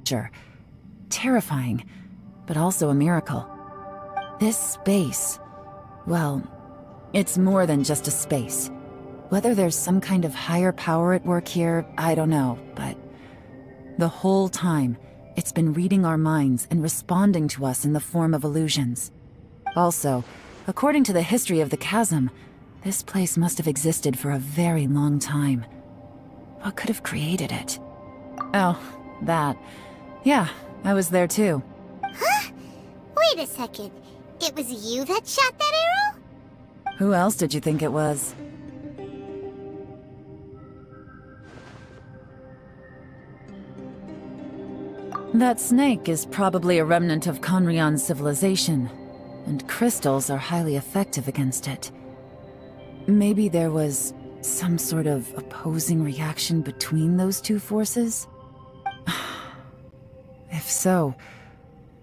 Sure. Terrifying, but also a miracle. This space, well, it's more than just a space. Whether there's some kind of higher power at work here, I don't know, but the whole time, it's been reading our minds and responding to us in the form of illusions. Also, according to the history of the chasm, this place must have existed for a very long time. What could have created it? Oh, that. Yeah, I was there too. Huh? Wait a second. It was you that shot that arrow? Who else did you think it was? That snake is probably a remnant of Conrion's civilization, and crystals are highly effective against it. Maybe there was some sort of opposing reaction between those two forces? If so,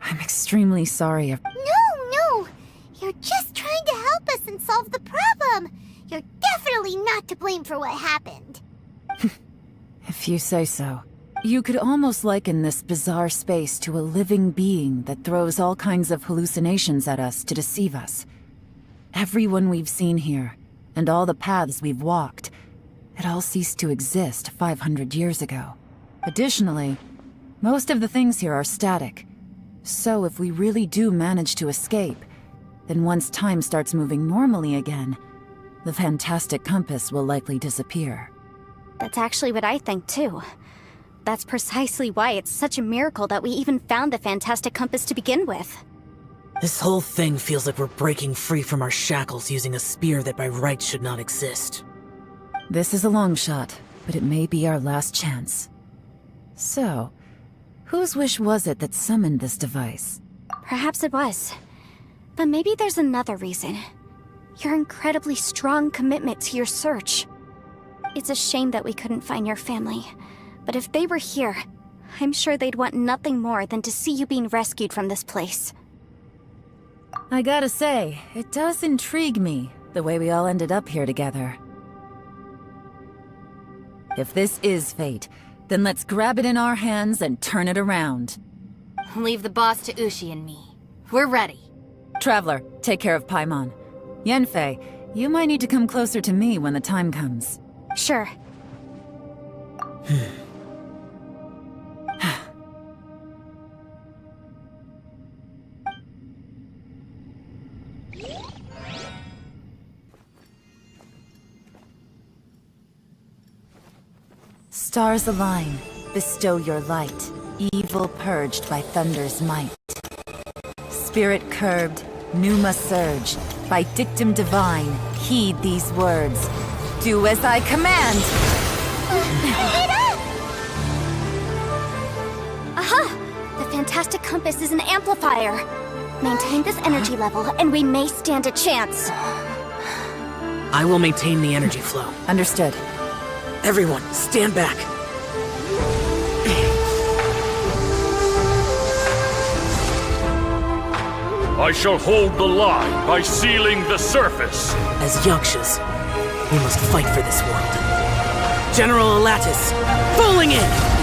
I'm extremely sorry. No! You're just trying to help us and solve the problem. You're definitely not to blame for what happened. If you say so. You could almost liken this bizarre space to a living being that throws all kinds of hallucinations at us to deceive us. Everyone we've seen here, and all the paths we've walked, it all ceased to exist 500 years ago. Additionally, most of the things here are static. So if we really do manage to escape, then once time starts moving normally again, the fantastic compass will likely disappear. That's actually what I think too. That's precisely why it's such a miracle that we even found the fantastic compass to begin with. This whole thing feels like we're breaking free from our shackles using a spear that by right should not exist. This is a long shot, but it may be our last chance. So, whose wish was it that summoned this device? Perhaps it was. But maybe there's another reason. Your incredibly strong commitment to your search. It's a shame that we couldn't find your family. But if they were here, I'm sure they'd want nothing more than to see you being rescued from this place. I gotta say, it does intrigue me, the way we all ended up here together. If this is fate, then let's grab it in our hands and turn it around. Leave the boss to Ushi and me. We're ready. Traveler, take care of Paimon. Yanfei, you might need to come closer to me when the time comes. Sure. Stars align, bestow your light, evil purged by thunder's might. Spirit curbed, pneuma surge, by dictum divine, heed these words. Do as I command! Aha! The fantastic compass is an amplifier. Maintain this energy level, and we may stand a chance. I will maintain the energy flow. Understood. Everyone, stand back. I shall hold the line by sealing the surface. As Yakshas, we must fight for this world. General Alatus, falling in!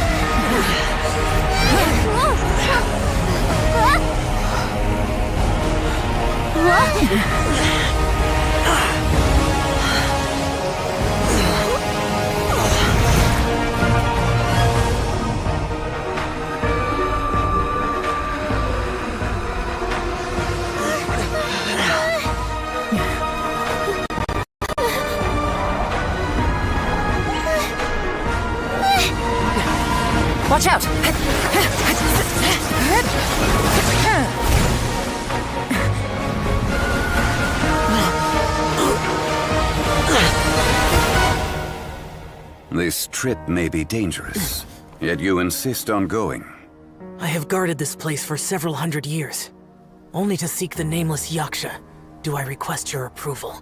Watch out! This trip may be dangerous, yet you insist on going. I have guarded this place for several hundred years. only to seek the nameless Yaksha, do I request your approval.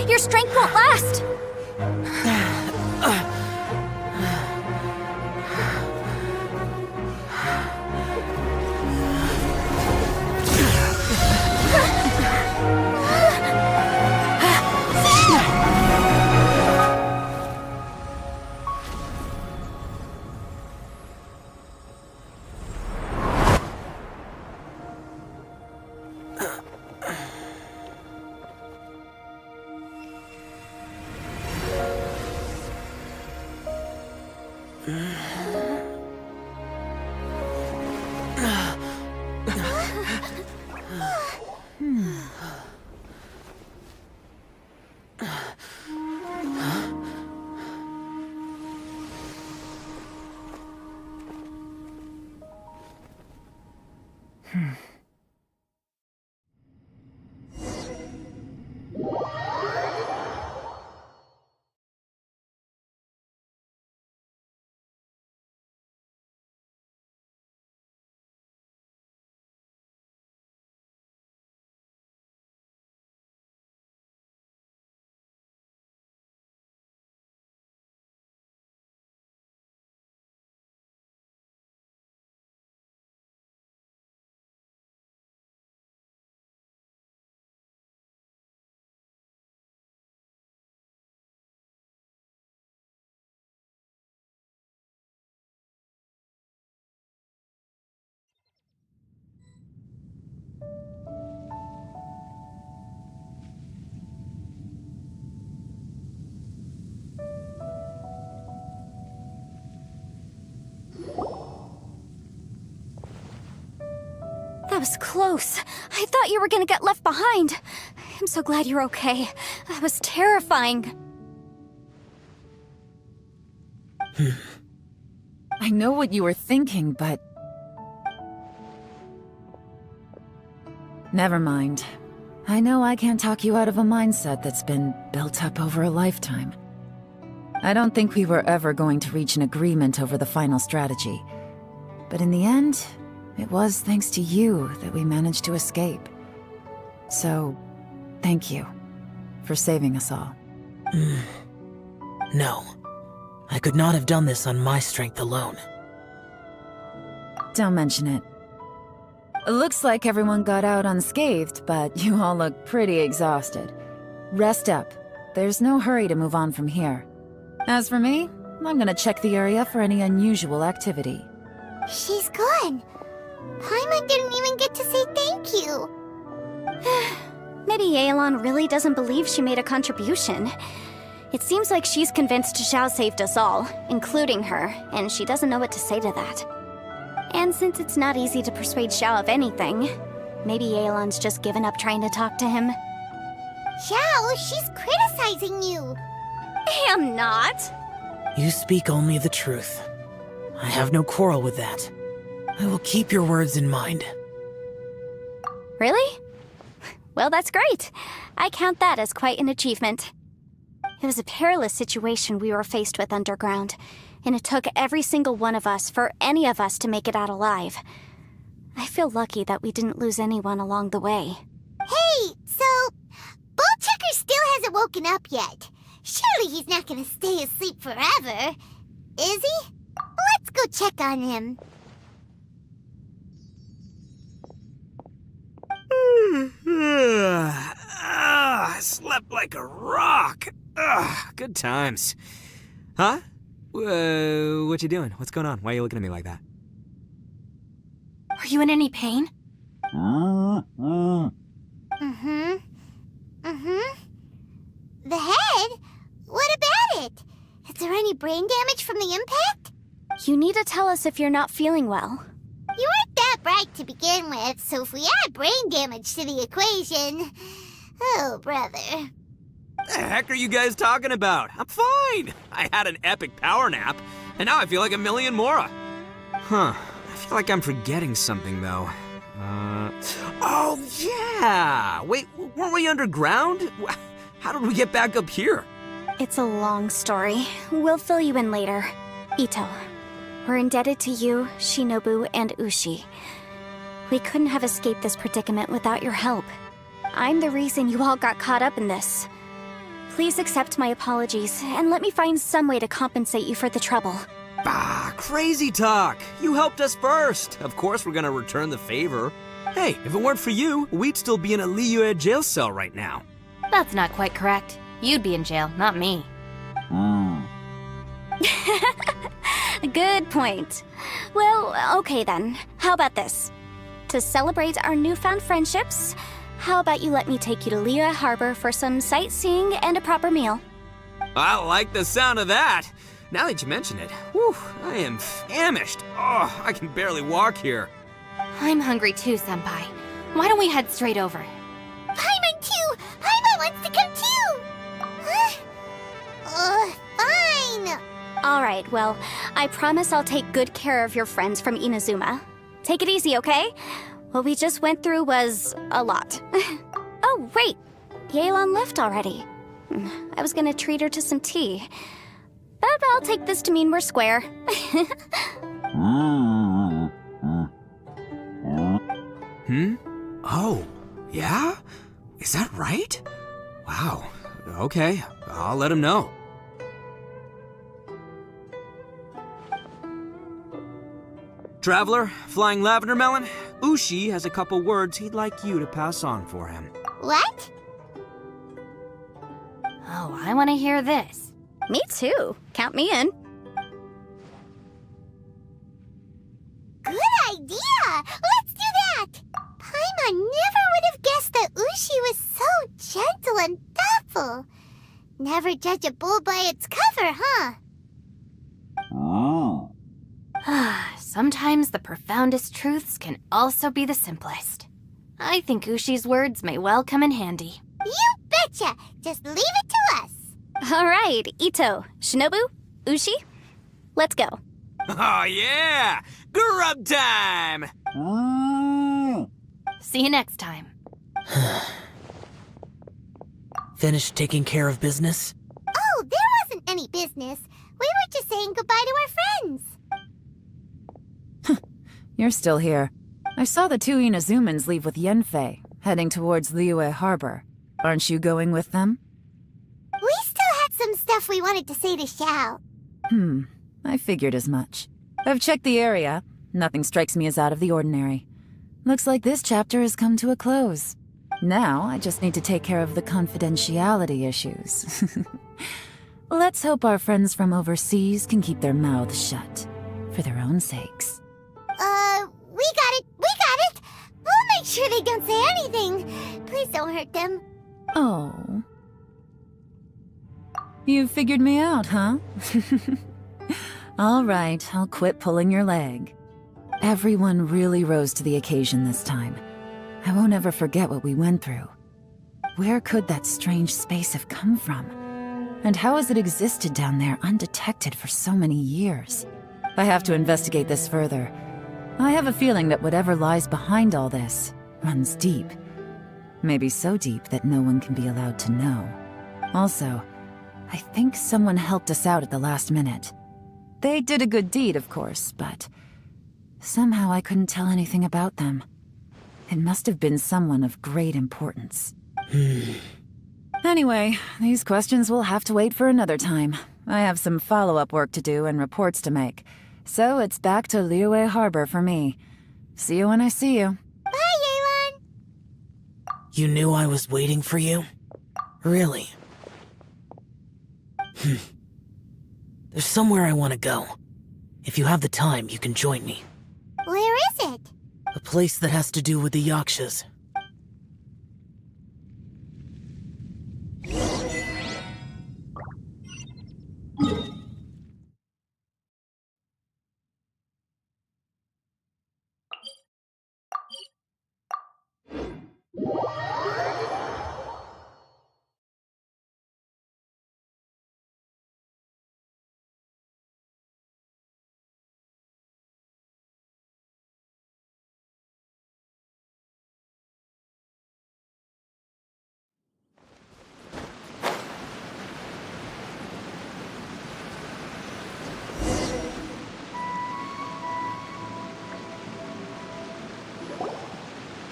Your strength won't last! That was close. I thought you were gonna get left behind. I'm so glad you're okay. That was terrifying. I know what you were thinking, but... Never mind. I know I can't talk you out of a mindset that's been built up over a lifetime. I don't think we were ever going to reach an agreement over the final strategy. But in the end, it was thanks to you that we managed to escape. So, thank you for saving us all. No. I could not have done this on my strength alone. Don't mention it. It looks like everyone got out unscathed, but you all look pretty exhausted. Rest up. There's no hurry to move on from here. As for me, I'm gonna check the area for any unusual activity. She's gone. Paimon didn't even get to say thank you. Maybe Yelan really doesn't believe she made a contribution. It seems like she's convinced Xiao saved us all, including her, and she doesn't know what to say to that. And since it's not easy to persuade Xiao of anything, maybe Yelan's just given up trying to talk to him. Xiao, she's criticizing you. I am not. You speak only the truth. I have no quarrel with that. I will keep your words in mind. Really? Well, that's great. I count that as quite an achievement. It was a perilous situation we were faced with underground, and it took every single one of us for any of us to make it out alive. I feel lucky that we didn't lose anyone along the way. Hey, so Ballchecker still hasn't woken up yet. Surely he's not gonna stay asleep forever, is he? Let's go check on him. I slept like a rock. Good times. Huh? What you doing? What's going on? Why are you looking at me like that? Are you in any pain? The head? What about it? Is there any brain damage from the impact? You need to tell us if you're not feeling well. You weren't that bright to begin with, so if we add brain damage to the equation... Oh, brother. The heck are you guys talking about? I'm fine. I had an epic power nap, and now I feel like a million more. Huh. I feel like I'm forgetting something, though. Oh, yeah! Wait, weren't we underground? How did we get back up here? It's a long story. We'll fill you in later. Ito, we're indebted to you, Shinobu, and Ushi. We couldn't have escaped this predicament without your help. I'm the reason you all got caught up in this. Please accept my apologies, and let me find some way to compensate you for the trouble. Crazy talk. You helped us first. Of course we're gonna return the favor. Hey, if it weren't for you, we'd still be in a Liyue jail cell right now. That's not quite correct. You'd be in jail, not me. Good point. Well, okay then. How about this? To celebrate our newfound friendships, how about you let me take you to Liyue Harbor for some sightseeing and a proper meal? I like the sound of that. Now that you mention it, whew, I am famished. Oh, I can barely walk here. I'm hungry too, Senpai. Why don't we head straight over? Paimon too! Paimon wants to come too! Fine! Alright, well, I promise I'll take good care of your friends from Inazuma. Take it easy, okay? What we just went through was a lot. Oh, wait! Yelan left already. I was gonna treat her to some tea. But I'll take this to mean we're square. Oh, yeah? Is that right? Wow. Okay, I'll let him know. Traveler, Flying Lavender Melon, Ushi has a couple words he'd like you to pass on for him. What? Oh, I want to hear this. Me too. Count me in. Good idea! Let's do that! Paimon never would have guessed that Ushi was so gentle and thoughtful. Never judge a bull by its cover, huh? Sometimes the profoundest truths can also be the simplest. I think Ushi's words may well come in handy. You betcha! Just leave it to us! Alright, Ito, Shinobu, Ushi, let's go. Oh yeah! Grub time! See you next time. Finished taking care of business? Oh, there wasn't any business. We were just saying goodbye to our friends. You're still here. I saw the two Inazumans leave with Yenfei, heading towards Liyue Harbor. Aren't you going with them? We still had some stuff we wanted to say to Xiao. I figured as much. I've checked the area. Nothing strikes me as out of the ordinary. Looks like this chapter has come to a close. Now, I just need to take care of the confidentiality issues. Let's hope our friends from overseas can keep their mouths shut, for their own sakes. We got it! We'll make sure they don't say anything. Please don't hurt them. Oh. You figured me out, huh? All right, I'll quit pulling your leg. Everyone really rose to the occasion this time. I won't ever forget what we went through. Where could that strange space have come from? And how has it existed down there undetected for so many years? I have to investigate this further. I have a feeling that whatever lies behind all this runs deep. Maybe so deep that no one can be allowed to know. Also, I think someone helped us out at the last minute. They did a good deed, of course, but Somehow I couldn't tell anything about them. It must have been someone of great importance. Anyway, these questions will have to wait for another time. I have some follow-up work to do and reports to make. So it's back to Liyue Harbor for me. See you when I see you. Bye, Yelan! You knew I was waiting for you? Really? There's somewhere I want to go. If you have the time, you can join me. Where is it? A place that has to do with the Yakshas.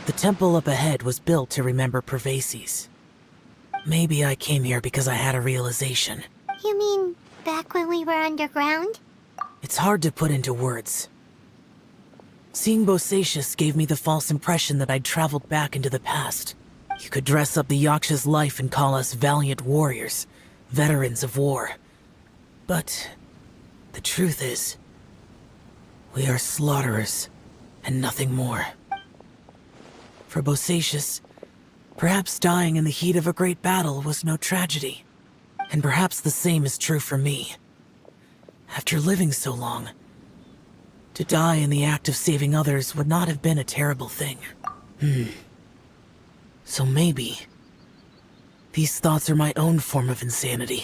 The temple up ahead was built to remember Pervases. Maybe I came here because I had a realization. You mean back when we were underground? It's hard to put into words. Seeing Bosacius gave me the false impression that I'd traveled back into the past. You could dress up the Yaksha's life and call us valiant warriors, veterans of war. But the truth is, we are slaughterers and nothing more. For Bosacius, perhaps dying in the heat of a great battle was no tragedy. And perhaps the same is true for me. After living so long, to die in the act of saving others would not have been a terrible thing. So maybe these thoughts are my own form of insanity.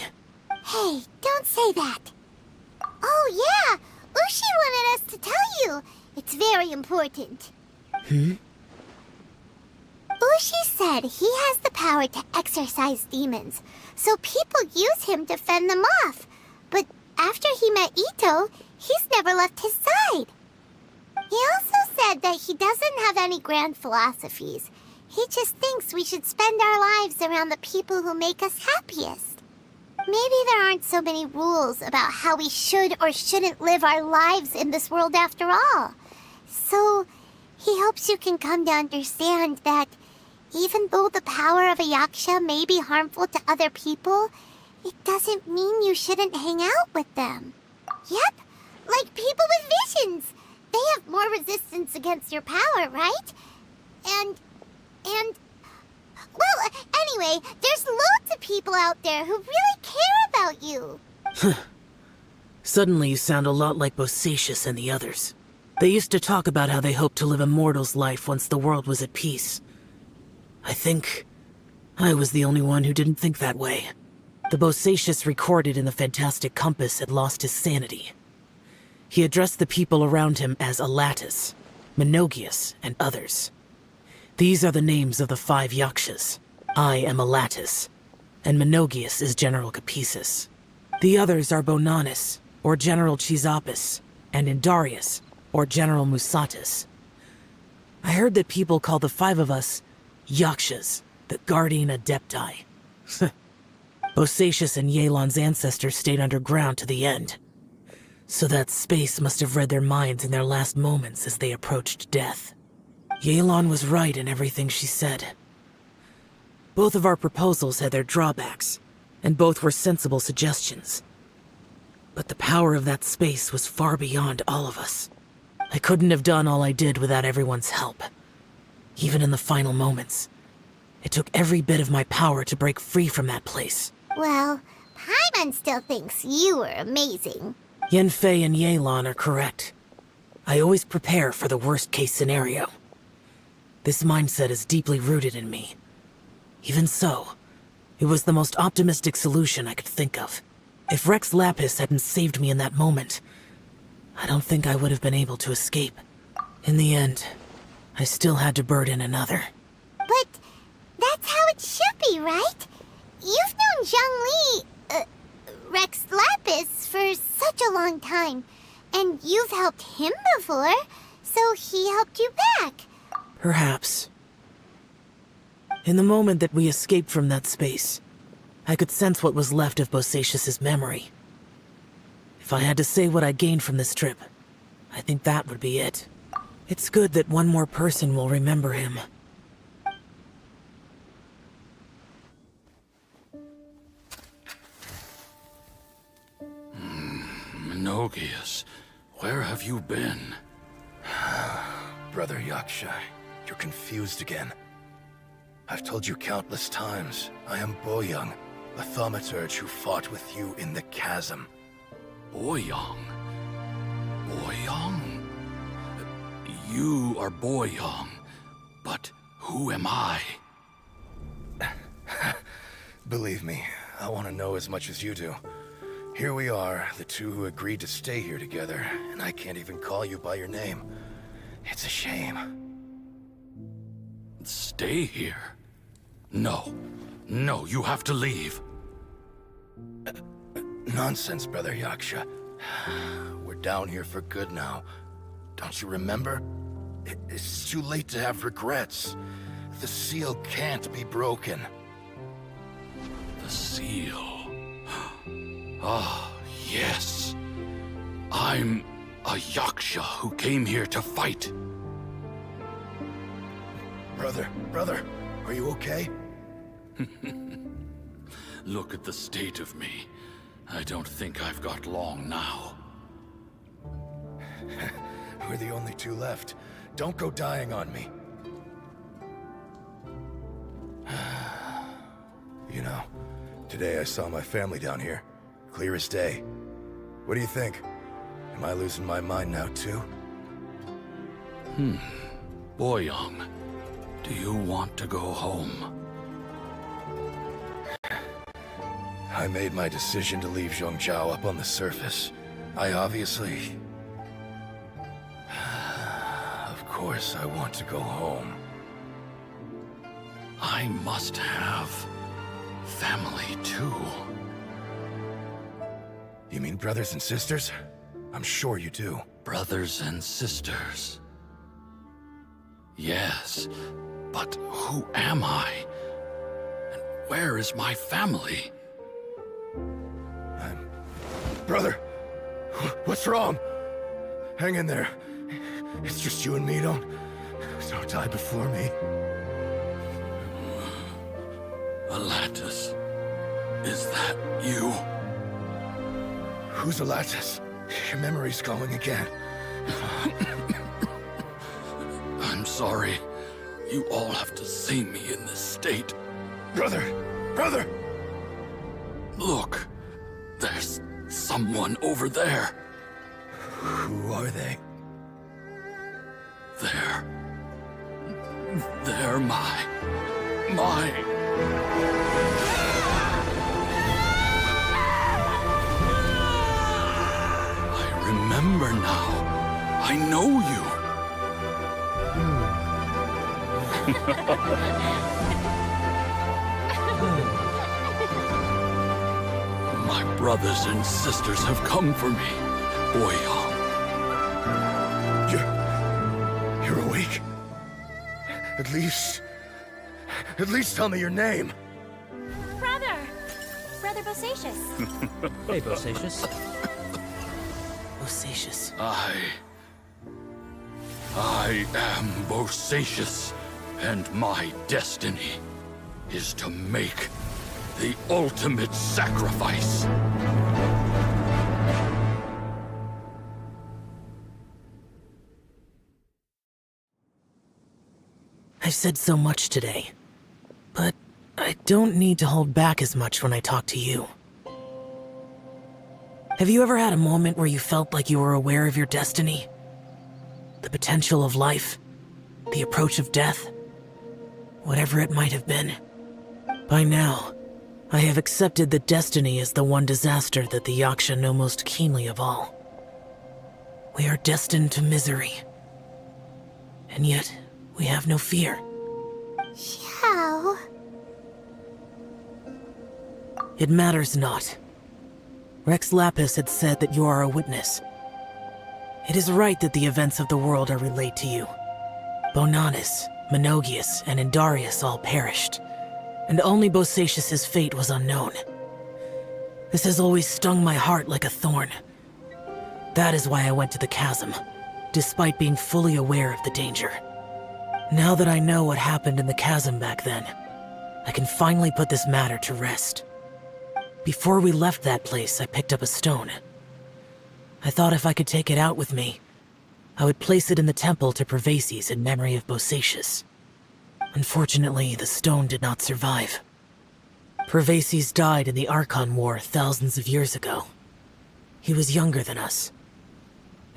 Hey, don't say that. Oh yeah, Ushi wanted us to tell you. It's very important. Ushi said he has the power to exorcise demons, so people use him to fend them off. But after he met Ito, he's never left his side. He also said that he doesn't have any grand philosophies. He just thinks we should spend our lives around the people who make us happiest. Maybe there aren't so many rules about how we should or shouldn't live our lives in this world after all. So, he hopes you can come to understand that even though the power of a Yaksha may be harmful to other people, it doesn't mean you shouldn't hang out with them. Yep, like people with visions. They have more resistance against your power, right? Well, anyway, there's loads of people out there who really care about you. Suddenly you sound a lot like Bosacius and the others. They used to talk about how they hoped to live a mortal's life once the world was at peace. I think I was the only one who didn't think that way. The Bosacius recorded in the Fantastic Compass had lost his sanity. He addressed the people around him as Alatus, Menogius, and others. These are the names of the 5 Yakshas. I am Alatus, and Menogius is General Capisis. The others are Bonanis, or General Chisapis, and Indarius, or General Musatus. I heard that people call the 5 of us Yakshas, the Guardian Adepti. Bosacius and Yelan's ancestors stayed underground to the end. So that space must have read their minds in their last moments as they approached death. Yelan was right in everything she said. Both of our proposals had their drawbacks, and both were sensible suggestions. But the power of that space was far beyond all of us. I couldn't have done all I did without everyone's help. Even in the final moments, it took every bit of my power to break free from that place. Well, Paimon still thinks you were amazing. Yanfei and Yelan are correct. I always prepare for the worst-case scenario. This mindset is deeply rooted in me. Even so, it was the most optimistic solution I could think of. If Rex Lapis hadn't saved me in that moment, I don't think I would have been able to escape. In the end, I still had to burden another. But that's how it should be, right? You've known Zhang Li, Rex Lapis, for such a long time, and you've helped him before, So he helped you back. Perhaps. In the moment that we escaped from that space, I could sense what was left of Bosacius's memory. If I had to say what I gained from this trip, I think that would be it. It's good that one more person will remember him. Menogias, where have you been? Brother Yaksha, you're confused again. I've told you countless times, I am Boyoung, a thaumaturge who fought with you in the chasm. Boyoung? Boyoung? You are Boyoung, but who am I? Believe me, I want to know as much as you do. Here we are, the two who agreed to stay here together, and I can't even call you by your name. It's a shame. Stay here? No. No, you have to leave. Nonsense, Brother Yaksha. We're down here for good now. Don't you remember? It's too late to have regrets. The seal can't be broken. The seal. Ah, yes. I'm a Yaksha who came here to fight. Brother, are you okay? Look at the state of me. I don't think I've got long now. We're the only two left. Don't go dying on me. You know, today I saw my family down here. Clear as day. What do you think? Am I losing my mind now too? Boyoung, do you want to go home? I made my decision to leave Zhongzhou up on the surface. I obviously... Of course I want to go home. I must have family too. You mean brothers and sisters? I'm sure you do. Brothers and sisters. Yes, but who am I? And where is my family? Brother, what's wrong? Hang in there. It's just you and me, don't die before me. Alatus, is that you? Who's Alatus? Your memory's going again. I'm sorry. You all have to see me in this state. Brother! Look, there's someone over there. Who are they? They're my... I remember now. I know you. My brothers and sisters have come for me, Boyoung. You're awake? At least tell me your name. Brother Bosacius. Hey, Bosacius. Bosacius. I am Bosacius, and my destiny is to make the ultimate sacrifice. I've said so much today, but I don't need to hold back as much when I talk to you. Have you ever had a moment where you felt like you were aware of your destiny? The potential of life? The approach of death? Whatever it might have been. By now, I have accepted that destiny is the one disaster that the Yaksha know most keenly of all. We are destined to misery. And yet, we have no fear. How? It matters not. Rex Lapis had said that you are a witness. It is right that the events of the world are relayed to you. Bonanis, Menogias, and Indarius all perished, and only Bosacius's fate was unknown. This has always stung my heart like a thorn. That is why I went to the chasm, despite being fully aware of the danger. Now that I know what happened in the chasm back then, I can finally put this matter to rest. Before we left that place, I picked up a stone. I thought if I could take it out with me, I would place it in the temple to Pervases in memory of Bosacius. Unfortunately, the stone did not survive. Pervases died in the Archon War thousands of years ago. He was younger than us,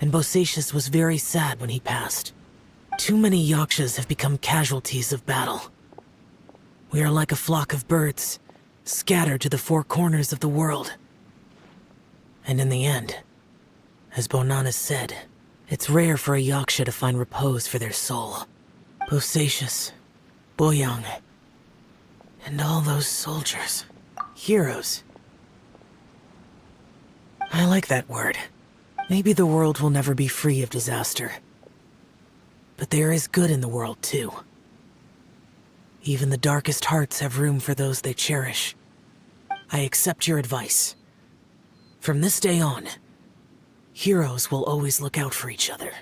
and Bosacius was very sad when he passed. Too many Yakshas have become casualties of battle. We are like a flock of birds, scattered to the four corners of the world. And in the end, as Bonanis said, it's rare for a Yaksha to find repose for their soul. Bosacius, Boyang, and all those soldiers. Heroes. I like that word. Maybe the world will never be free of disaster. But there is good in the world, too. Even the darkest hearts have room for those they cherish. I accept your advice. From this day on, heroes will always look out for each other.